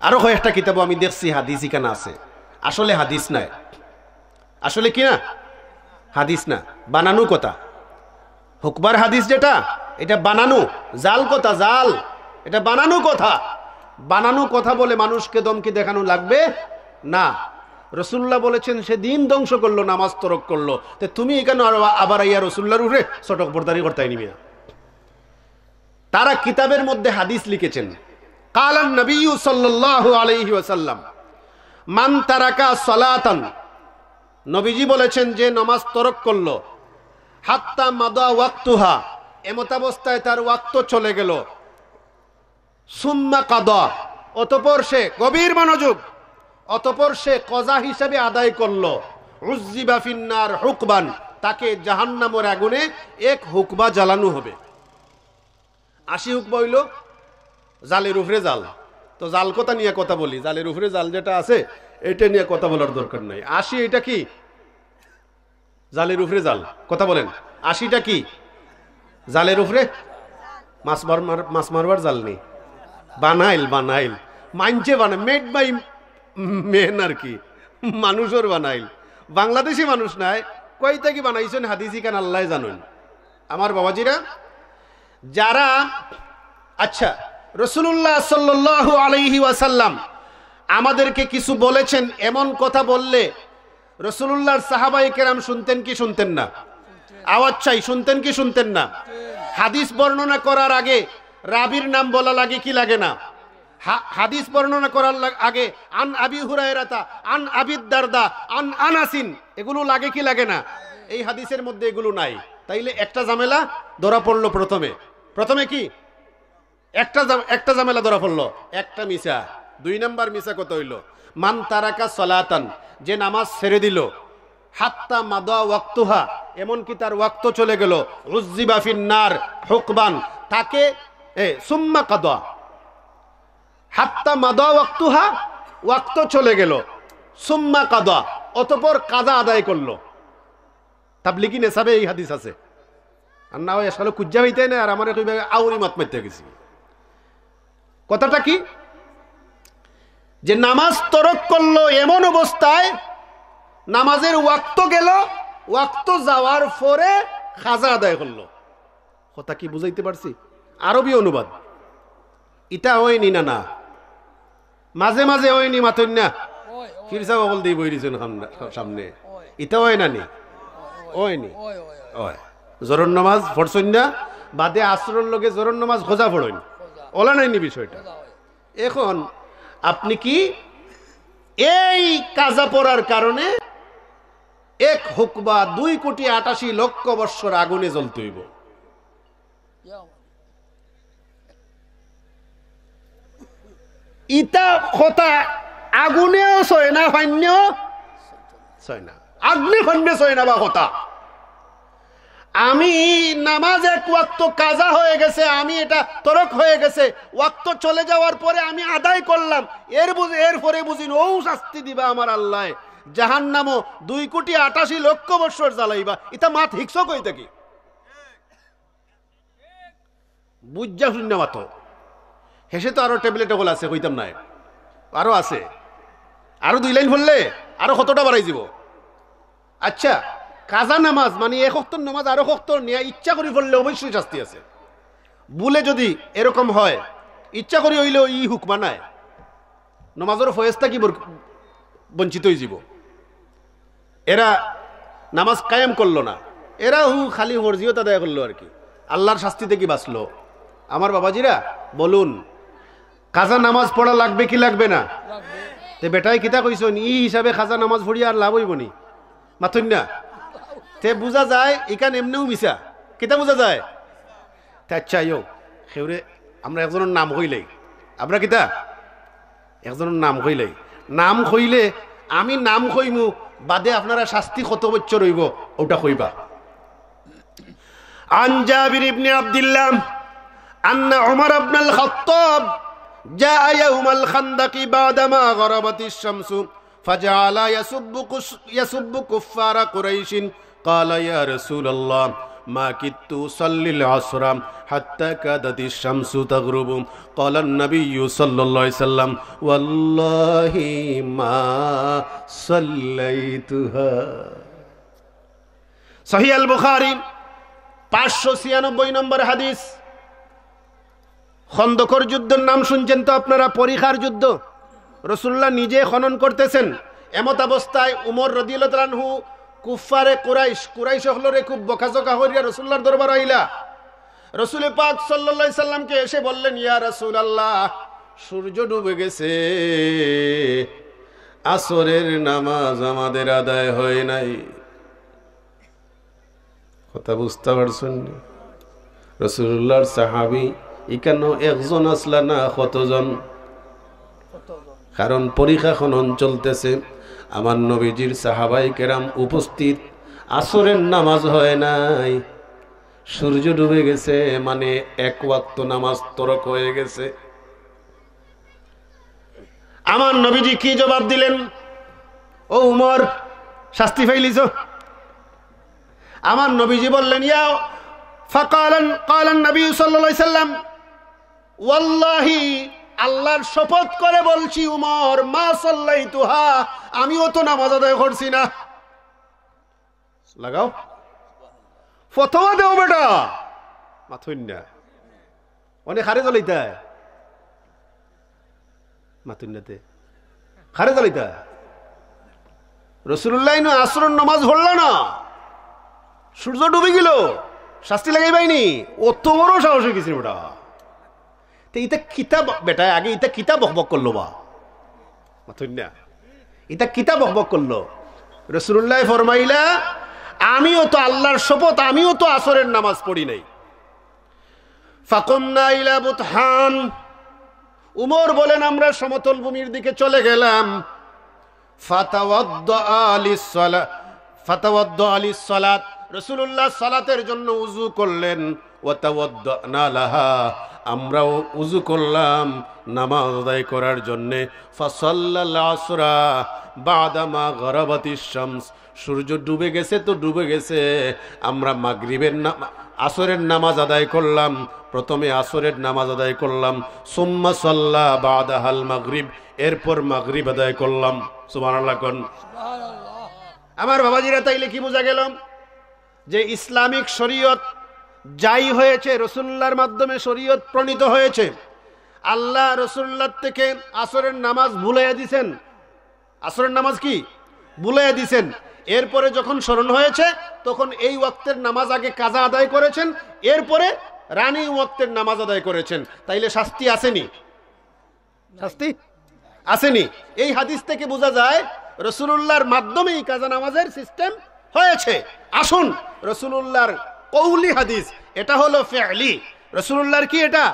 আরো কয়েকটা কিতাব আমি দেখছি হাদিস ইখানে আছে, আসলে হাদিস নাই। আসলে কি না হাদিস না, বানানো কথা। হুকবার হাদিস যেটা, এটা বানানো জাল কথা, জাল। এটা বানানো কথা। বানানো কথা বলে মানুষকে দমকি দেখানো লাগবে না। রসুল্লাহ বলেছেন সে দিন ধ্বংস করলো, নামাজ তরক করলো, তো তুমি এখানে আবার আইয়া রসুল্লাহর উপরে চটক বরদারি করতাই নিমিয়া। তারা কিতাবের মধ্যে হাদিস লিখেছেন, কালান নবী সাল্লাল্লাহু আলাইহি ওয়াসাল্লাম মান তারাকা সালাতান, নবীজি বলেছেন যে নামাজ তরক করলো, হাত্তা মাদা ওয়াক্তুহা, এমতাবস্থায় তার ওয়াক্ত চলে গেল, সুম্মা কাদা, অতঃপর সে, গভীর মনোযোগ, অতঃপর সে কজা হিসেবে আদায় করলো, উজ্জিবা ফিন্নার হুকবান, তাকে জাহান্নামের আগুনে এক হুকবা জ্বালানো হবে। 80 হুকবা হইল জালের উপরে জাল। তো জাল কথা নিয়ে কথা বলি, জালের উপরে জাল যেটা আছে এটা নিয়ে কথা বলার দরকার নাই। 80 এটা কি? জালের উপরে জাল। কথা বলেন, 80টা কি? জালের উপরে মাছ মারবার জাল নেই, বানাইল বানাইল মানছে বানাই, মেড বাই মেন আর কি, মানুষের বানাইল, বাংলাদেশি মানুষ নাই, কই থেকে বানাইছেন হাদিসি কান আল্লাহ জানেন। আমার বাবাজিরা যারা, আচ্ছা রাসূলুল্লাহ সাল্লাল্লাহু আলাইহি ওয়াসাল্লাম আমাদেরকে কিছু বলেছেন, এমন কথা বললে রাসূলুল্লাহর সাহাবায়ে কেরাম শুনতেন কি শুনতেন না? আওয়াজ চাই, শুনতেন কি শুনতেন না? হাদিস বর্ণনা করার আগে রাবির নাম বলা লাগে কি লাগে না? হাদিস বর্ণনা করার আগে আন আবি হুরায়রাতা, আন আবিদ দারদা, আন আনাসিন, এগুলো লাগে কি লাগে না? এই হাদিসের মধ্যে এগুলো নাই। তাইলে একটা ঝামেলা ধরা পড়লো। প্রথমে কি একটা ঝামেলা ধরা পড়লো, একটা মিসা। 2 নাম্বার মিসা কত হইল? মান তারাকা সালাতান, যে নামাজ ছেড়ে দিল, হাত্তা মাদা ওয়াক্তুহা, এমনকি তার ওয়াক্ত চলে গেল, উজ্জিবা ফিন্নার হুকবান, তাকে সুম্মা কাদা, হাত্তা মাদা ওয়াক্তুহা, ওয়াক্ত চলে গেল, সুম্মা কাদা, অতঃপর কাজা আদায় করলো। তাবলিগি নেসাবে এই হাদিস আছে। আর না হয় আসলে কুজ্জা হইতে না, আর আমার কইবে আউরি মাত মারতে গেছি। কথাটা কি? যে নামাজ তরক করলো এমন অবস্থায় নামাজের ওয়াক্ত গেল, ওয়াক্ত যাওয়ার পরে খাজা আদায় করলো। কথা কি বুঝাইতে পারছি? আরবি অনুবাদ ইটা হয়নি না, না মাঝে মাঝে হয়নি, মাথুন না ফিরসা বগল দিয়ে বইরিছেন সামনে, ইটা হয় না নি, হয়নি জরুর নামাজ পড়ছেন না, বাদে আসরের লগে জরুর নামাজ খোঁজা পড়েন, ওলা নাইনি বিষয়টা। এখন আপনি কি এই কাজা পড়ার কারণে 1 হুকবা 2,88,00,000 বৎসর আগুনে জ্বলতে হইব। ইটা কথা আগুনেও সয় না, ফাইনেও সয় না, আগ্নি ফান্ডে সয় না বা কথা। আমি নামাজ 1 ওয়াক্ত কাজা হয়ে গেছে, আমি এটা তরক হয়ে গেছে, ওয়াক্ত চলে যাওয়ার পরে আমি আদায় করলাম, এরপরে বুঝিন ও শাস্তি দিবা আমার আল্লাহ, জাহান্নামও 2,88,00,000 বৎসর জ্বালাইবা। এটা মাত হিকস কই থাকি বুঝা শূন্য মাত হেসে তো আরো ট্যাবলেট ওগুলো আছে, কইতাম নাই, আরো আছে, আরো 2 লাইন বললে আরো কতটা বাড়াই যাব। আচ্ছা কাজা নামাজ মানে 1 ওয়াক্তের নামাজ আরো ওয়াক্ত নিয়ে ইচ্ছা করি পড়লে অবশ্যই শাস্তি আছে। বলে যদি এরকম হয়, ইচ্ছা করি হইলেও ই হুকমা নাই, নামাজের ফয়েজটা কি বঞ্চিত হয়ে যাব। এরা নামাজ কায়েম করলো না, এরা খালি মর্জিও আদায় করলো আর কি, আল্লাহর শাস্তি থেকে বাঁচলো। আমার বাবাজিরা বলুন, কাজা নামাজ পড়া লাগবে কি লাগবে না? তে বেটাই কিতা কইছেন, ই হিসাবে খাজা নামাজ পড়ি আর লাভ হইব নি? মাথুন না তে বুঝা যায় ইকান এমনিও মিশা, কিতা বুঝা যায়? আচ্ছা ইয়ো সেউরে আমরা একজনের নাম কইলেই, আমরা কিতা একজনের নাম কইলেই, নাম কইলে আমি নাম কইমু, বাদে আপনারা শাস্তি কত বছর হইব ওটা কইবা। আন জাবির ইবনে আব্দুল্লাহ আন্না উমর ইবনে আল খাত্তাব جاء يوم الخندق بعدما غربت الشمس فجعل يسب كفار قريش قال يا رسول الله ما كدت أصلي العصر حتى كادت الشمس تغرب قال النبي صلى الله عليه وسلم والله ما صليتها صحيح البخاري 596 নম্বর হাদিস। খন্দকর যুদ্ধের নাম শুনছেন তো আপনারা, পরিখার যুদ্ধ। রাসূলুল্লাহ নিজে খনন করতেছেন, এমত অবস্থায় উমর রাদিয়াল্লাহু তাআলা আনহু কুফারে কুরাইশ হলরে খুব বকাঝকা করিয়া রাসূলুল্লাহর দরবার আইলা। রাসূল পাক সাল্লাল্লাহু আলাইহি সাল্লামকে এসে বললেন, ইয়া রাসূলুল্লাহ, সূর্য ডুবে গেছে, আসরের নামাজ আমাদের আদায় হয় নাই। কথা বুঝতে পারছেন? রাসূলুল্লাহর সাহাবী এখানে একজন আসলা না কতজন? কারণ পরীক্ষা খনন চলতেছে, আমার নবীজির সাহাবাই কেরাম উপস্থিত, আসরের নামাজ হয় নাই, সূর্য ডুবে গেছে, মানে এক ওয়াক্ত নামাজ তরক হয়ে গেছে। আমার নবীজি কি জবাব দিলেন? ও উমর, শাস্তি পাইলিছ? আমার নবীজি বললেন, ইয়া ফাকালান নবী সাল্লাল্লাহু আলাইহি সাল্লাম, ওয়াল্লাহি, আল্লাহর শপথ করে বলছি উমর, মা সাল্লাইতুহা, আমিও তো নামাজ আদায় করছি না। লাগাও ফতোয়া দেও বেটা, মাথুন না অনেক হারে জ্বলাইতা, মাথুন্নাতে হারে জ্বলাইতা। রাসূলুল্লাহ আসরের নামাজ পড়ল না, সূর্য ডুবে গেল, শাস্তি লাগাই পাইনি, অত বড় সাহস হয়ে গেছিল বেটা। তো ইটা কিতাব বেটা, আগে ইটা কিতাব বকবক করলো বা মাথুন না, ইটা কিতাব বকবক করলো। রাসূলুল্লাহ ফরমাইলা, আমিও তো আল্লাহর শপথ, আমিও তো আসরের নামাজ পড়ি নাই। ফাকুমনা ইলা বুতহান, উমর বলেন আমরা সমতল ভূমির দিকে চলে গেলাম। ফাতাওয়াদ্দা লিস-সালাত, রাসূলুল্লাহ সালাতের জন্য উযু করলেন। ওয়াতাওয়াদ্দানা লাহা, আমরাও উযু করলাম নামাজ আদায় করার জন্য। ফাসাল্লাল আসরা বাদামা গরাবাতিশ শামস, সূর্য ডুবে গেছে তো ডুবে গেছে, আমরা মাগরিবের আসরের নামাজ আদায় করলাম। প্রথমে আসরের নামাজ আদায় করলাম, সুম্মা সাল্লা বাদাহাল মাগরিব, এরপর মাগরিব আদায় করলাম। সুবহানাল্লাহ কোন। আমার বাবাজিরা, তাইলে কি বোঝা গেল? যে ইসলামিক শরীয়ত যাই হয়েছে, রাসূলুল্লাহর মাধ্যমে শরীয়ত প্রণীত হয়েছে। আল্লাহ রাসূলুল্লাহ থেকে আসরের নামাজ ভুলাইয়া দিছেন। আসরের নামাজ কি ভুলাইয়া দিছেন। এরপরে যখন স্মরণ হয়েছে তখন এই ওয়াক্তের নামাজ আগে কাজা আদায় করেছেন, এরপরে রানী ওয়াক্তের নামাজ আদায় করেছেন। তাইলে শাস্তি আসেনি? শাস্তি আসেনি। এই হাদিস থেকে বোঝা যায় রাসূলুল্লাহর মাধ্যমেই কাজা নামাজের সিস্টেম হয়েছে। আসুন, রাসূলুল্লাহর কওলি হাদিস, এটা হলো ফি'লি। রাসূলুল্লাহর কি? এটা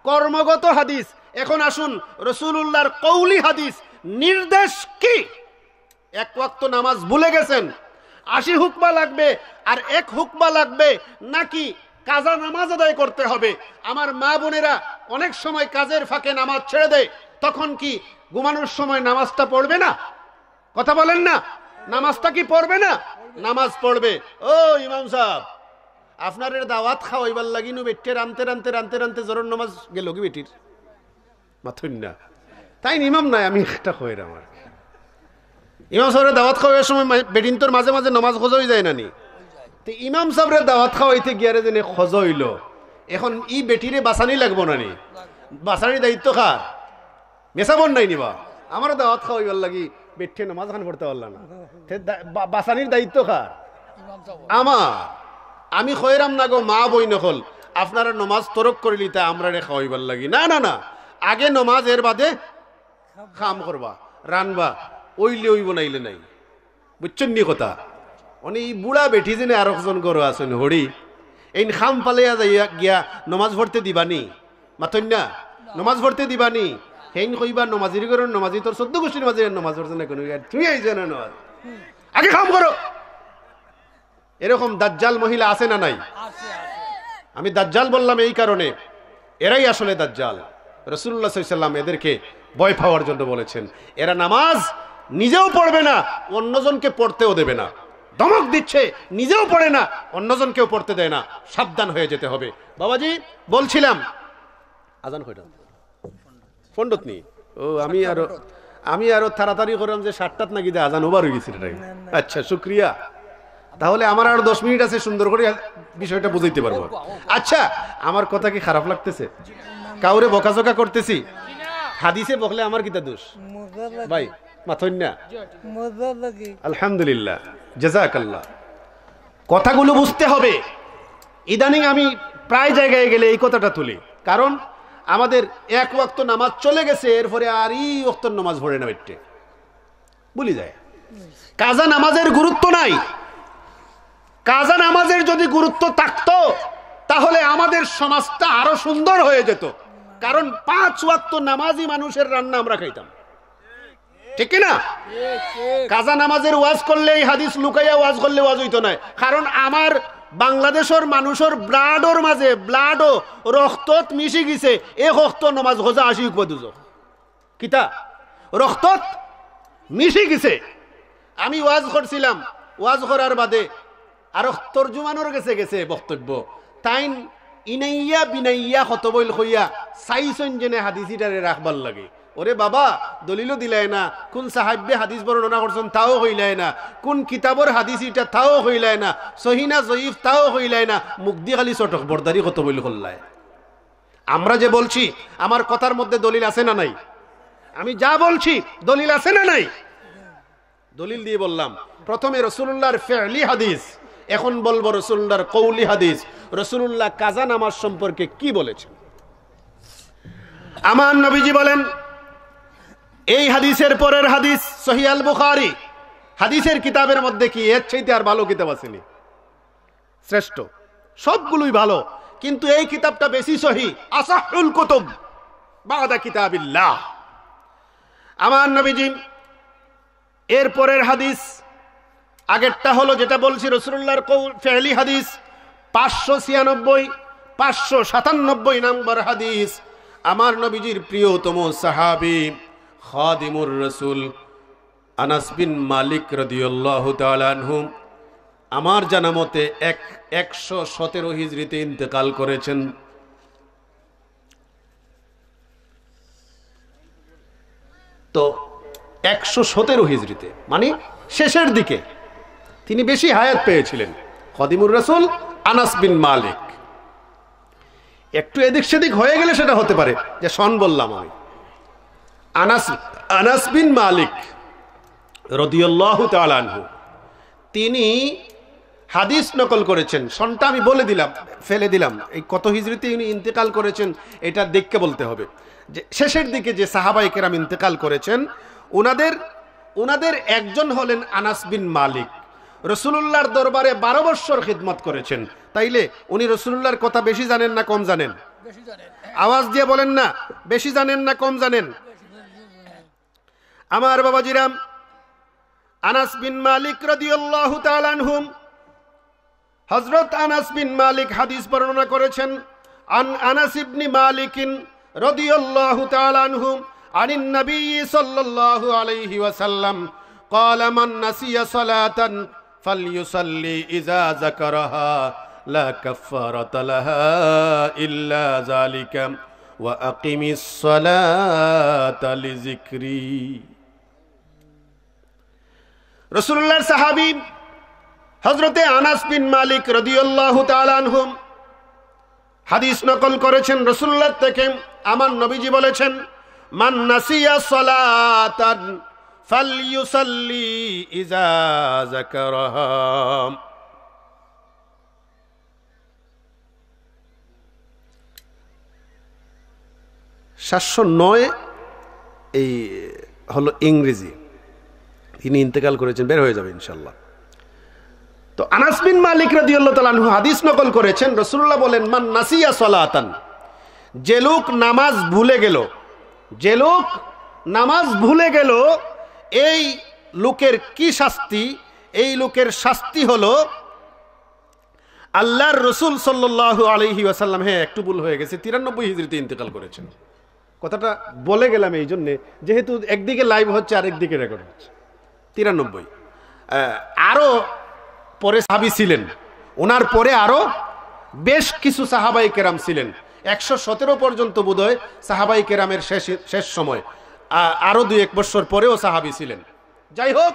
কর্মগত হাদিস। এখন আসুন রাসূলুল্লাহর কওলি হাদিস, নির্দেশ কি? এক ওয়াক্ত নামাজ ভুলে গেছেন, 80 হুকমা লাগবে আর 1 হুকমা লাগবে, নাকি কাজা নামাজ আদায় করতে হবে? আমার মা বোনেরা অনেক সময় কাজের ফাঁকে নামাজ ছেড়ে দেয়, তখন কি ঘুমানোর সময় নামাজটা পড়বে না? কথা বলেন না, নামাজটা কি পড়বে না? নামাজ পড়বে। ও ইমাম সাহেব, আপনার দাওয়াত খাওয়াইবার লাগিনু বেটে রানতে রানতে রানতে রানতে জোরের নামাজ গেল কি বেটির? মাথুন না, তাই ইমাম নাই, আমি একটা খয়ের আমার ইমাম সাহেবের দাওয়াত খাওয়ার সময় বেটিন তোর মাঝে মাঝে নামাজ খোঁজা হয়ে যায় না নি? তো ইমাম সাহেবের দাওয়াত খাওয়াইতে গিয়ারে যেন খোঁজা হইল, এখন ই বেটিরে বাঁচানি লাগবো না নি? বাঁচানির দায়িত্ব কার? মেসাবন নাই নিবা? আমার দাওয়াত খাওয়াইবার লাগি বেঠে নামাজ খান পড়তে পারলাম না, বাঁচানির দায়িত্ব কার? আমার। আমি খয়রাম না গো মা বই নকল, আপনারা নমাজ তরক করিলি তা আমরা রে খাওয়াইবার লাগি? না না না, আগে নমাজ, এর বাদে খাম করবা, রানবা, ওইলে ওই বনাইলে নাই। বুঝছেন নি কথা? অনেক বুড়া বেঠি যেন আর একজন করো আসেন হরি, এই খাম পালাইয়া যাইয়া গিয়া নমাজ পড়তে দিবানি? মাথন না, নমাজ পড়তে দিবানি? হেন কইবা নমাজির করেন, নমাজি তোর 14 গোষ্ঠীর মাঝে নমাজ পড়ছে না কোনো, তুমি আইছে না নমাজ, আগে খাম করো। এরকম দাজ্জাল মহিলা আছে না নাই? আমি দাজ্জাল বললাম এই কারণে, এরাই আসলে দাজ্জাল। রাসূলুল্লাহ সাল্লাল্লাহু আলাইহি ওয়াসাল্লাম এদেরকে ভয় পাওয়ার জন্য বলেছেন। এরা নামাজ নিজেও পড়বে না, অন্যজনকে পড়তেও দেবে না। ধমক দিচ্ছে, নিজেও পড়ে না, অন্যজনকেও পড়তে দেয় না। সাবধান হয়ে যেতে হবে। বাবাজি বলছিলাম, আজান কয়টা? ফন্ডত নি? ও আমি আরো তাড়াতাড়ি করলাম যে 7টাত নাকি আজান ওভার হয়ে গেছিল। আচ্ছা, শুকরিয়া। তাহলে আমার আরো 10 মিনিট আছে, সুন্দর করে বিষয়টা বুঝাইতে পারবো। আচ্ছা, আমার কথা কি খারাপ লাগতেছে? কাউরে বকাঝকা করতেছি? হাদিসে বকলে আমার কিতা দোষ? ভাই মাথন না? আলহামদুলিল্লাহ, জাযাকাল্লাহ। কথাগুলো বুঝতে হবে। ইদানিং আমি প্রায় জায়গায় গেলে এই কথাটা তুলি, কারণ আমাদের এক ওয়াক্ত নামাজ চলে গেছে, এরপরে আর এই ওয়াক্তের নামাজ পড়ে না, বেটে বলি যায়। কাজা নামাজের গুরুত্ব নাই। কাজা নামাজের যদি গুরুত্ব থাকতো তাহলে আমাদের সমাজটা আরো সুন্দর হয়ে যেত, কারণ 5 ওয়াক্ত নামাজি মানুষের রান্না আমরা খাইতাম, ঠিক না? কাজা নামাজের ওয়াজ করলে, হাদিস লুকাইয়া ওয়াজ করলে ওয়াজ হইতো না, কারণ আমার বাংলাদেশের মানুষের ব্লাডর মাঝে ব্লাডও রক্তত মিশি গেছে। এই রক্ত নামাজ খোঁজা আসি উপদুজ কিতা রক্তত মিশি গেছে। আমি ওয়াজ করছিলাম, ওয়াজ করার বাদে আর তর্জুমানোর গেছে গেছে বক্তব্য, তাইন ইনাইয়া বিনাইয়া হতবইল হইয়া সাইসন জেনে হাদিসিটারে রাখবার লাগে। ওরে বাবা, দলিলও দিলাই না, কোন সাহাব্যে হাদিস বর্ণনা করছেন তাও হইলাই না, কোন কিতাবর হাদিস এটা তাও হইলাই না, সহিনা জয়ীফ তাও হইলাই না, মুখ দিয়ে খালি চটক বর্দারি কত বইল হল্লায়। আমরা যে বলছি আমার কথার মধ্যে দলিল আছে না নাই? আমি যা বলছি দলিল আছে না নাই? দলিল দিয়ে বললাম। প্রথমে রাসূলুল্লাহর ফি'লি হাদিস, এখন বলবো রাসূলুল্লাহর কওলি হাদিস। রাসূলুল্লাহ কাজা নামাজ সম্পর্কে কি বলেছেন? আমার নবীজি বলেন, এই হাদিসের পরের হাদিস সহিহ আল বুখারী, হাদিসের কিতাবের মধ্যে কি এর চাইতে আর ভালো কিতাব আসেনি? শ্রেষ্ঠ, সবগুলোই ভালো, কিন্তু এই কিতাবটা বেশি সহিহ, আসাহুল কুতুব বাদা কিতাবিল্লাহ। আমার নবীজি এর পরের হাদিস, আগেরটা হলো যেটা বলছি রাসূলুল্লাহর ফি'লি হাদিস 596, 597 নম্বর হাদিস। আমার নবীজির প্রিয়তম সাহাবী খাদিমুর রাসূল আনাস বিন মালিক রাদিয়াল্লাহু তাআলা আনহু আমার জানা মতে 117 হিজরিতে ইন্তেকাল করেছেন। তো 117 হিজরিতে মানে শেষের দিকে তিনি বেশি হায়াত পেয়েছিলেন। খাদিমুর রাসূল আনাস বিন মালিক। একটু এদিক সেদিক হয়ে গেলে সেটা হতে পারে যে সন বললাম আমি। আনাস বিন মালিক রাদিয়াল্লাহু তাআলা আনহু তিনি হাদিস নকল করেছেন। সনটা আমি বলে দিলাম, ফেলে দিলাম। এই কত হিজরিতে উনি ইন্তেকাল করেছেন এটা দেখকে বলতে হবে। যে শেষের দিকে যে সাহাবায়ে কেরাম ইন্তেকাল করেছেন উনাদের একজন হলেন আনাস বিন মালিক। রাসূলুল্লাহর দরবারে 12 বছর খিদমত করেছেন। তাইলে উনি রাসূলুল্লাহর কথা বেশি জানেন না কম জানেন? আওয়াজ দিয়ে বলেন না, বেশি জানেন না কম জানেন? আমার বাবাজিরাম, আনাস বিন মালিক রাদিয়াল্লাহু তাআলা আনহু, হযরত আনাস বিন মালিক হাদিস বর্ণনা করেছেন। আন আনাস ইবনে মালিক রাদিয়াল্লাহু তাআলা আনহু আনিন নবী সাল্লাল্লাহু আলাইহি ওয়াসাল্লাম قال من نسي صلاة فليصلي إذا ذكرها لا كفارة لها إلا ذلك وأقم الصلاة لذكري। রাসূলুল্লাহর সাহাবী হযরতে আনাস বিন মালিক রাদিয়াল্লাহু তাআলা আনহু হাদিস নকল করেছেন রাসূলুল্লাহ থেকে। আমার নবীজি বলেছেন, মান নাসিয়া সালাতান ফালইউসাল্লি ইযা যাকারাহা। সাতশো 9 এই হলো ইংরেজি। তিনি ইন্তেকাল করেছেন, বের হয়ে যাবে ইনশাআল্লাহ। তো আনাস বিন মালিক রাদিয়াল্লাহু তাআলা আনহু হাদিস নকল করেছেন। রাসূলুল্লাহ বলেন, মান নাসিয়া সালাতান, যে লোক নামাজ ভুলে গেল, যে লোক নামাজ ভুলে গেল, এই লোকের কি শাস্তি? এই লোকের শাস্তি হলো আল্লাহর রাসূল সাল্লাল্লাহু আলাইহি ওয়াসাল্লাম, হ্যাঁ একটু ভুল হয়ে গেছে, 93 হিজরিতে ইন্তেকাল করেছেন। কথাটা বলে গেলাম এই জন্যে, যেহেতু একদিকে লাইভ হচ্ছে আর একদিকে রেকর্ড হচ্ছে। 93। আরো পরে সাহাবী ছিলেন, ওনার পরে আরো বেশ কিছু সাহাবায়ে কেরাম ছিলেন। 117 পর্যন্ত বোধহয় সাহাবায়ে কেরামের শেষ সময়, আরো 2-1 বছর পরেও সাহাবী ছিলেন। যাই হোক,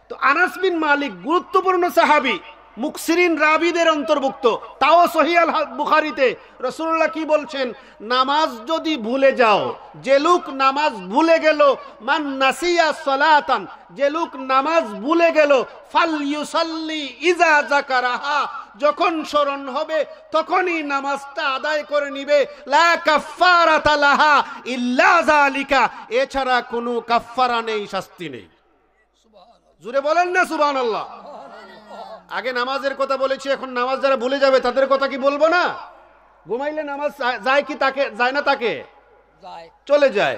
তো আনাস বিন মালিক গুরুত্বপূর্ণ সাহাবী, মুকসিরিন রাবিদের অন্তর্ভুক্ত, তাও সহিহ আল বুখারীতে রাসূলুল্লাহ কি বলছেন, নামাজ যদি ভুলে যাও, যে লোক নামাজ ভুলে গেল, মান নাসিয়া সালাতান, যে লোক নামাজ ভুলে গেল, ফালইউসাল্লি ইজা যাকারাহা, যখন স্মরণ হবে তখনই নামাজটা আদায় করে নিবে, লা কাফফারাতা লাহা ইল্লা যালিকা, এছাড়া কোনো কাফফারা নেই, শাস্তি নেই। জোরে বলেন না সুবহানাল্লাহ। আগে নামাজের কথা বলেছি, এখন নামাজ যারা ভুলে যাবে তাদের কথা কি বলবো না? ঘুমাইলে নামাজ যায় কি? তাকে যায় না, তাকে চলে যায়।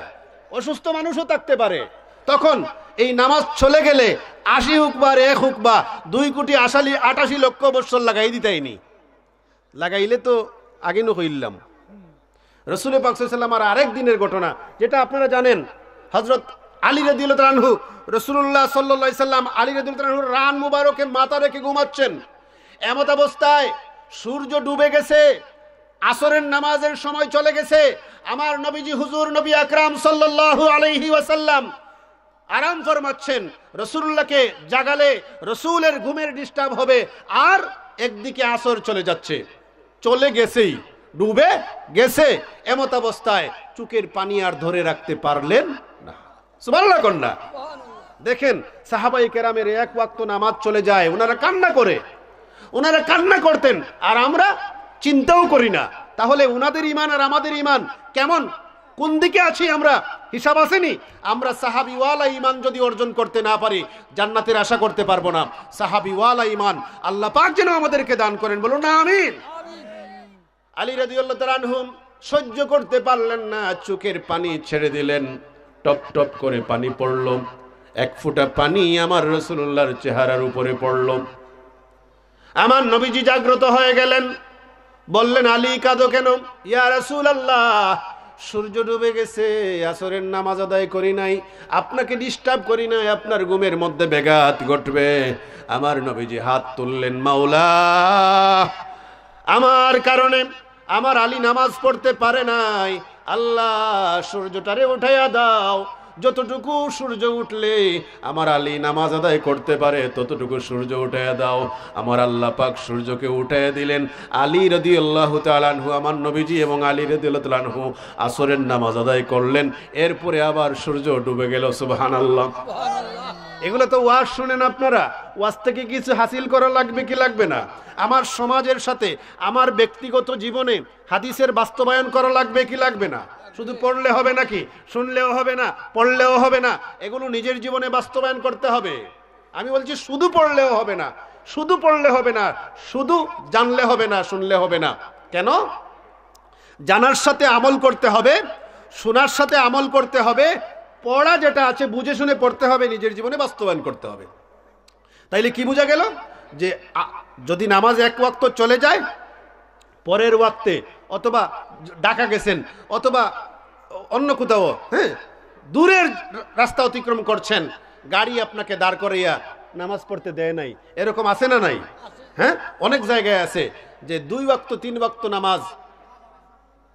অসুস্থ মানুষও থাকতে পারে, তখন এই নামাজ চলে গেলে 80 হুকবা 1 হুকবা 2 কোটি 88 লক্ষ বছর লাগাই দিতাইনি, লাগাইলে তো আগে নো হইলাম। রাসূল পাক সাল্লাল্লাহু আলাইহি ওয়াসাল্লাম আর আরেক দিনের ঘটনা, যেটা আপনারা জানেন, হযরত আলী রাদিয়াল্লাহু তাআলা আনহু, রাসূলুল্লাহ সাল্লাল্লাহু আলাইহি ওয়াসাল্লাম আলী রাদিয়াল্লাহু তাআলা আনহুর রান মুবারকে মাথা রেখে ঘুমাচ্ছেন। এমত অবস্থায় সূর্য ডুবে গেছে, আসরের নামাজের সময় চলে গেছে। আমার নবীজি হুজুর নবী আকরাম সাল্লাল্লাহু আলাইহি ওয়াসাল্লাম আরাম ফরমাচ্ছেন। রাসূলুল্লাহকে জাগালে রাসূলের ঘুমের ডিস্টার্ব হবে, আর একদিকে আসর চলে যাচ্ছে, চলে গেছেই, ডুবে গেছে। এমত অবস্থায় চোখের পানি আর ধরে রাখতে পারলেন না। সুবহানাল্লাহ কন্যা। দেখেন সাহাবাই কেরামের এক ওয়াক্ত নামাজ চলে যায়, ওনারা কান্না করে, ওনারা কান্না করতেন, আর আমরা চিন্তাও করি না। তাহলে ওনাদের ঈমান আর আমাদের ঈমান কেমন, কোন দিকে আছি আমরা? হিসাব আসেনি? আমরা সাহাবিওয়ালা ঈমান যদি অর্জন করতে না পারি, জান্নাতের আশা করতে পারবো না। সাহাবিওয়ালা ঈমান আল্লাহ পাক যেন আমাদেরকে দান করেন, বলুন না আমিন। আলী রাদিয়াল্লাহু তাআলা আনহু সহ্য করতে পারলেন না, চোখের পানি ছেড়ে দিলেন, টপ টপ করে পানি পড়ল। এক ফোঁটা পানি আমার রাসূলুল্লাহর চেহারার উপরে পড়ল। আমার নবীজি জাগ্রত হয়ে গেলেন, বললেন, আলী কাঁদো কেন? ইয়া রাসূলুল্লাহ, সূর্য ডুবে গেছে, আসরের নামাজ আদায় করি নাই, আপনাকে ডিস্টার্ব করি নাই, আপনার ঘুমের মধ্যে ব্যাঘাত ঘটবে। আমার নবীজি হাত তুললেন, মাওলা, আমার কারণে আমার আলী নামাজ পড়তে পারে নাই, আল্লাহ সূর্যটারে উঠাইয়া দাও, যতটুকু সূর্য উঠলে আমার আলী নামাজ আদায় করতে পারে ততটুকু সূর্য উঠাইয়া দাও। আমার আল্লাহ পাক সূর্যকে উঠাইয়া দিলেন। আলী রাদিয়াল্লাহু তাআলা আনহু, আমার নবীজি এবং আলী রাদিয়াল্লাহু তাআলা আনহু আসরের নামাজ আদায় করলেন। এরপরে আবার সূর্য ডুবে গেল। সুবহানাল্লাহ। এগুলো তো ওয়াজ শুনেন আপনারা, ওয়াজ থেকে কিছু হাসিল করা লাগবে কি লাগবে না? আমার সমাজের সাথে আমার ব্যক্তিগত জীবনে হাদিসের বাস্তবায়ন করা লাগবে কি লাগবে না? শুধু পড়লে হবে নাকি? শুনলেও হবে না, পড়লেও হবে না, এগুলো নিজের জীবনে বাস্তবায়ন করতে হবে। আমি বলছি শুধু পড়লেও হবে না, শুধু পড়লে হবে না, শুধু জানলে হবে না, শুনলে হবে না। কেন? জানার সাথে আমল করতে হবে, শোনার সাথে আমল করতে হবে, পড়া যেটা আছে বুঝে শুনে পড়তে হবে, নিজের জীবনে বাস্তবায়ন করতে হবে। তাইলে কি বোঝা গেল? যে যদি নামাজ এক ওয়াক্ত চলে যায়, পরের ওয়াক্তে অথবা ঢাকা গেছেন অথবা অন্য কোথাও, হ্যাঁ, দূরের রাস্তা অতিক্রম করছেন, গাড়ি আপনাকে দাঁড় করাইয়া নামাজ পড়তে দেয় নাই, এরকম আছে না নাই? হ্যাঁ, অনেক জায়গায় আছে যে 2 ওয়াক্ত 3 ওয়াক্ত নামাজ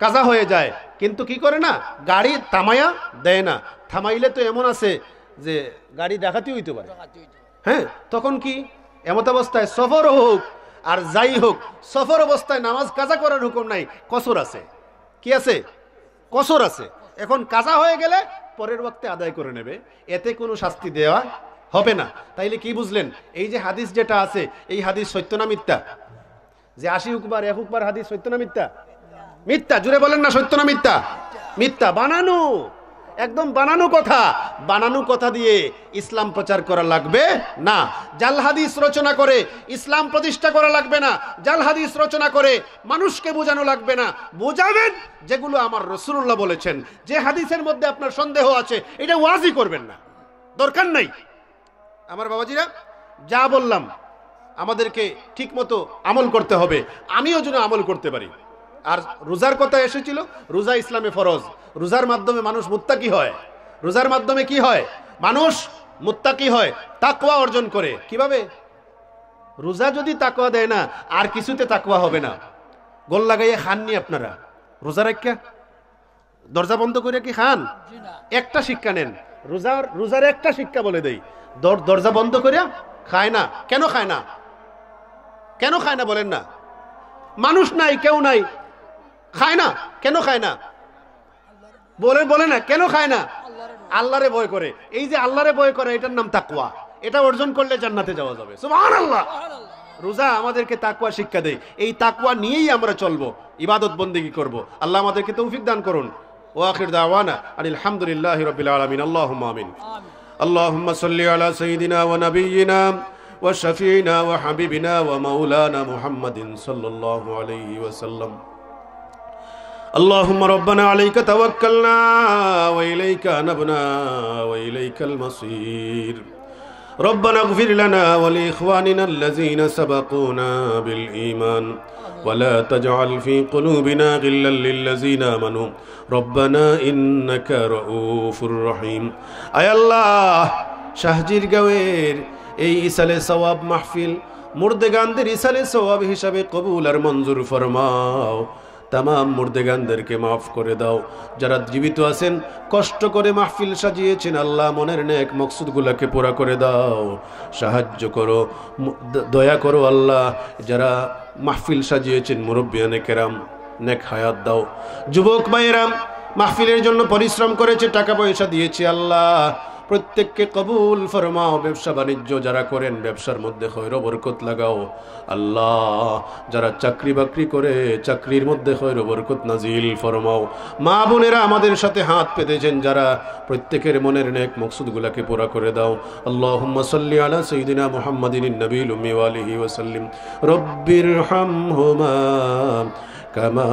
কাজা হয়ে যায়, কিন্তু কি করে না, গাড়ি থামাইয়া দেয় না। থামাইলে তো এমন আছে যে গাড়ি ডাকাতি হইতে পারে। হ্যাঁ, তখন কি এমত অবস্থায় সফর হোক আর যাই হোক, সফর অবস্থায় নামাজ কাজা করার হুকুম নাই, কসর আছে। কি আছে? কসর আছে। এখন কাজা হয়ে গেলে পরের ওয়াক্তে আদায় করে নেবে, এতে কোনো শাস্তি দেওয়া হবে না। তাইলে কি বুঝলেন? এই যে হাদিস যেটা আছে, এই হাদিস সত্য না মিথ্যা? যে 80 হুকবার 1 হুকবার হাদিস সত্য না মিথ্যা? মিথ্যা। জুড়ে বলেন না, সত্য না মিথ্যা? মিথ্যা, বানানো, একদম বানানো কথা। বানানো কথা দিয়ে ইসলাম প্রচার করা লাগবে না। জাল হাদিস রচনা করে ইসলাম প্রতিষ্ঠা করা লাগবে না। জাল হাদিস রচনা করে মানুষকে বোঝানো লাগবে না। বোঝাবেন যেগুলো আমার রাসূলুল্লাহ বলেছেন। যে হাদিসের মধ্যে আপনার সন্দেহ আছে, এটা ওয়াজই করবেন না, দরকার নাই। আমার বাবাজিরা, যা বললাম আমাদেরকে ঠিক মতো আমল করতে হবে, আমিও যেন আমল করতে পারি। আর রোজার কথা এসেছিল, রোজা ইসলামে ফরজ। রোজার মাধ্যমে মানুষ মুত্তাকি হয়। রোজার মাধ্যমে কি হয়? মানুষ মুত্তাকি হয়, তাকওয়া অর্জন করে। কিভাবে? রোজা যদি তাকওয়া দেয় না, আর কিছুতে তাকওয়া হবে না। গোল লাগাইয়া খাননি আপনারা? রোজা রাখা দরজা বন্ধ করে কি খান? একটা শিক্ষা নেন, রোজার একটা শিক্ষা বলে দেই, দরজা বন্ধ করে খায় না। কেন খায় না? কেন খায় না বলেন না? মানুষ নাই, কেউ নাই, খায় না কেন? খায় না বলে না কেন খায় না? আল্লাহরে ভয় করে। এই যে আল্লাহরে ভয় করে, এটার নাম তাকওয়া। এটা অর্জন করলে জান্নাতে যাওয়া যাবে। সুবহানাল্লাহ। রোজা আমাদেরকে তাকওয়া শিক্ষা দেয়। এই তাকওয়া নিয়েই আমরা চলবো, ইবাদত বন্দেগী করব। আল্লাহ আমাদেরকে তৌফিক দান করুন। ওয়া আখির দাওয়ানা আলহামদুলিল্লাহি রাব্বিল আলামিন। আল্লাহুম্মা আমিন। اللهم صل على سيدنا ونبينا وشفيعنا وحبيبنا ومولانا محمد صلى الله عليه وسلم. اللهم ربنا عليك توكلنا وإليك أنبنا وإليك المصير. ربنا اغفر لنا ولإخواننا الذين سبقونا بالإيمان ولا تجعل في قلوبنا غلا للذين آمنوا ربنا إنك رؤوف رحيم. আয় আল্লাহ, শাহজির গাঁওয়ের এই ইসালে সওয়াব মাহফিল মুর্দেগানদের ইসালে সওয়াব হিসাবে কবুল আর মঞ্জুর ফরমাও। তামাম মুর্দেগানদেরকে মাফ করে দাও। যারা জীবিত আছেন, কষ্ট করে মাহফিল সাজিয়েছেন, আল্লাহ মনের নেক মকসুদগুলোকে পুরা করে দাও। সাহায্য করো, দয়া করো আল্লাহ। যারা মাহফিল সাজিয়েছেন, মুরব্বিয়ানে কেরাম, নেক হায়াত দাও। যুবক ভাইয়েরা মাহফিলের জন্য পরিশ্রম করেছে, টাকা পয়সা দিয়েছে, আল্লাহ প্রত্যেককে কবুল ফরমাও। ব্যবসা বাণিজ্য যারা করেন, ব্যবসার মধ্যে খৈর বরকত লাগাও আল্লাহ। যারা চাকরি বাকরি করে, চাকরির মধ্যে খৈর বরকত নাজিল ফরমাও। মা বোনেরা আমাদের সাথে হাত পেতেছেন যারা, প্রত্যেকের মনের নেক মকসুদগুলোকে পুরা করে দাও। আল্লাহুম্মা সাল্লি আলা সাইয়্যিদিনা মুহাম্মাদিন নবিয়্যিল উম্মি ওয়া আলিহি ওয়া সাল্লিম। রব্বিরহামহুমা কামা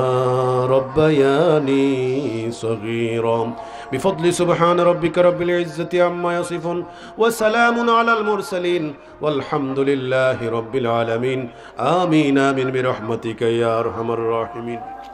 রব্বায়ানি সগীরা। بفضل سبحان ربك رب العزة عما يصفون وسلام على المرسلين والحمد لله رب العالمين. آمين آمين برحمتك يا أرحم الراحمين.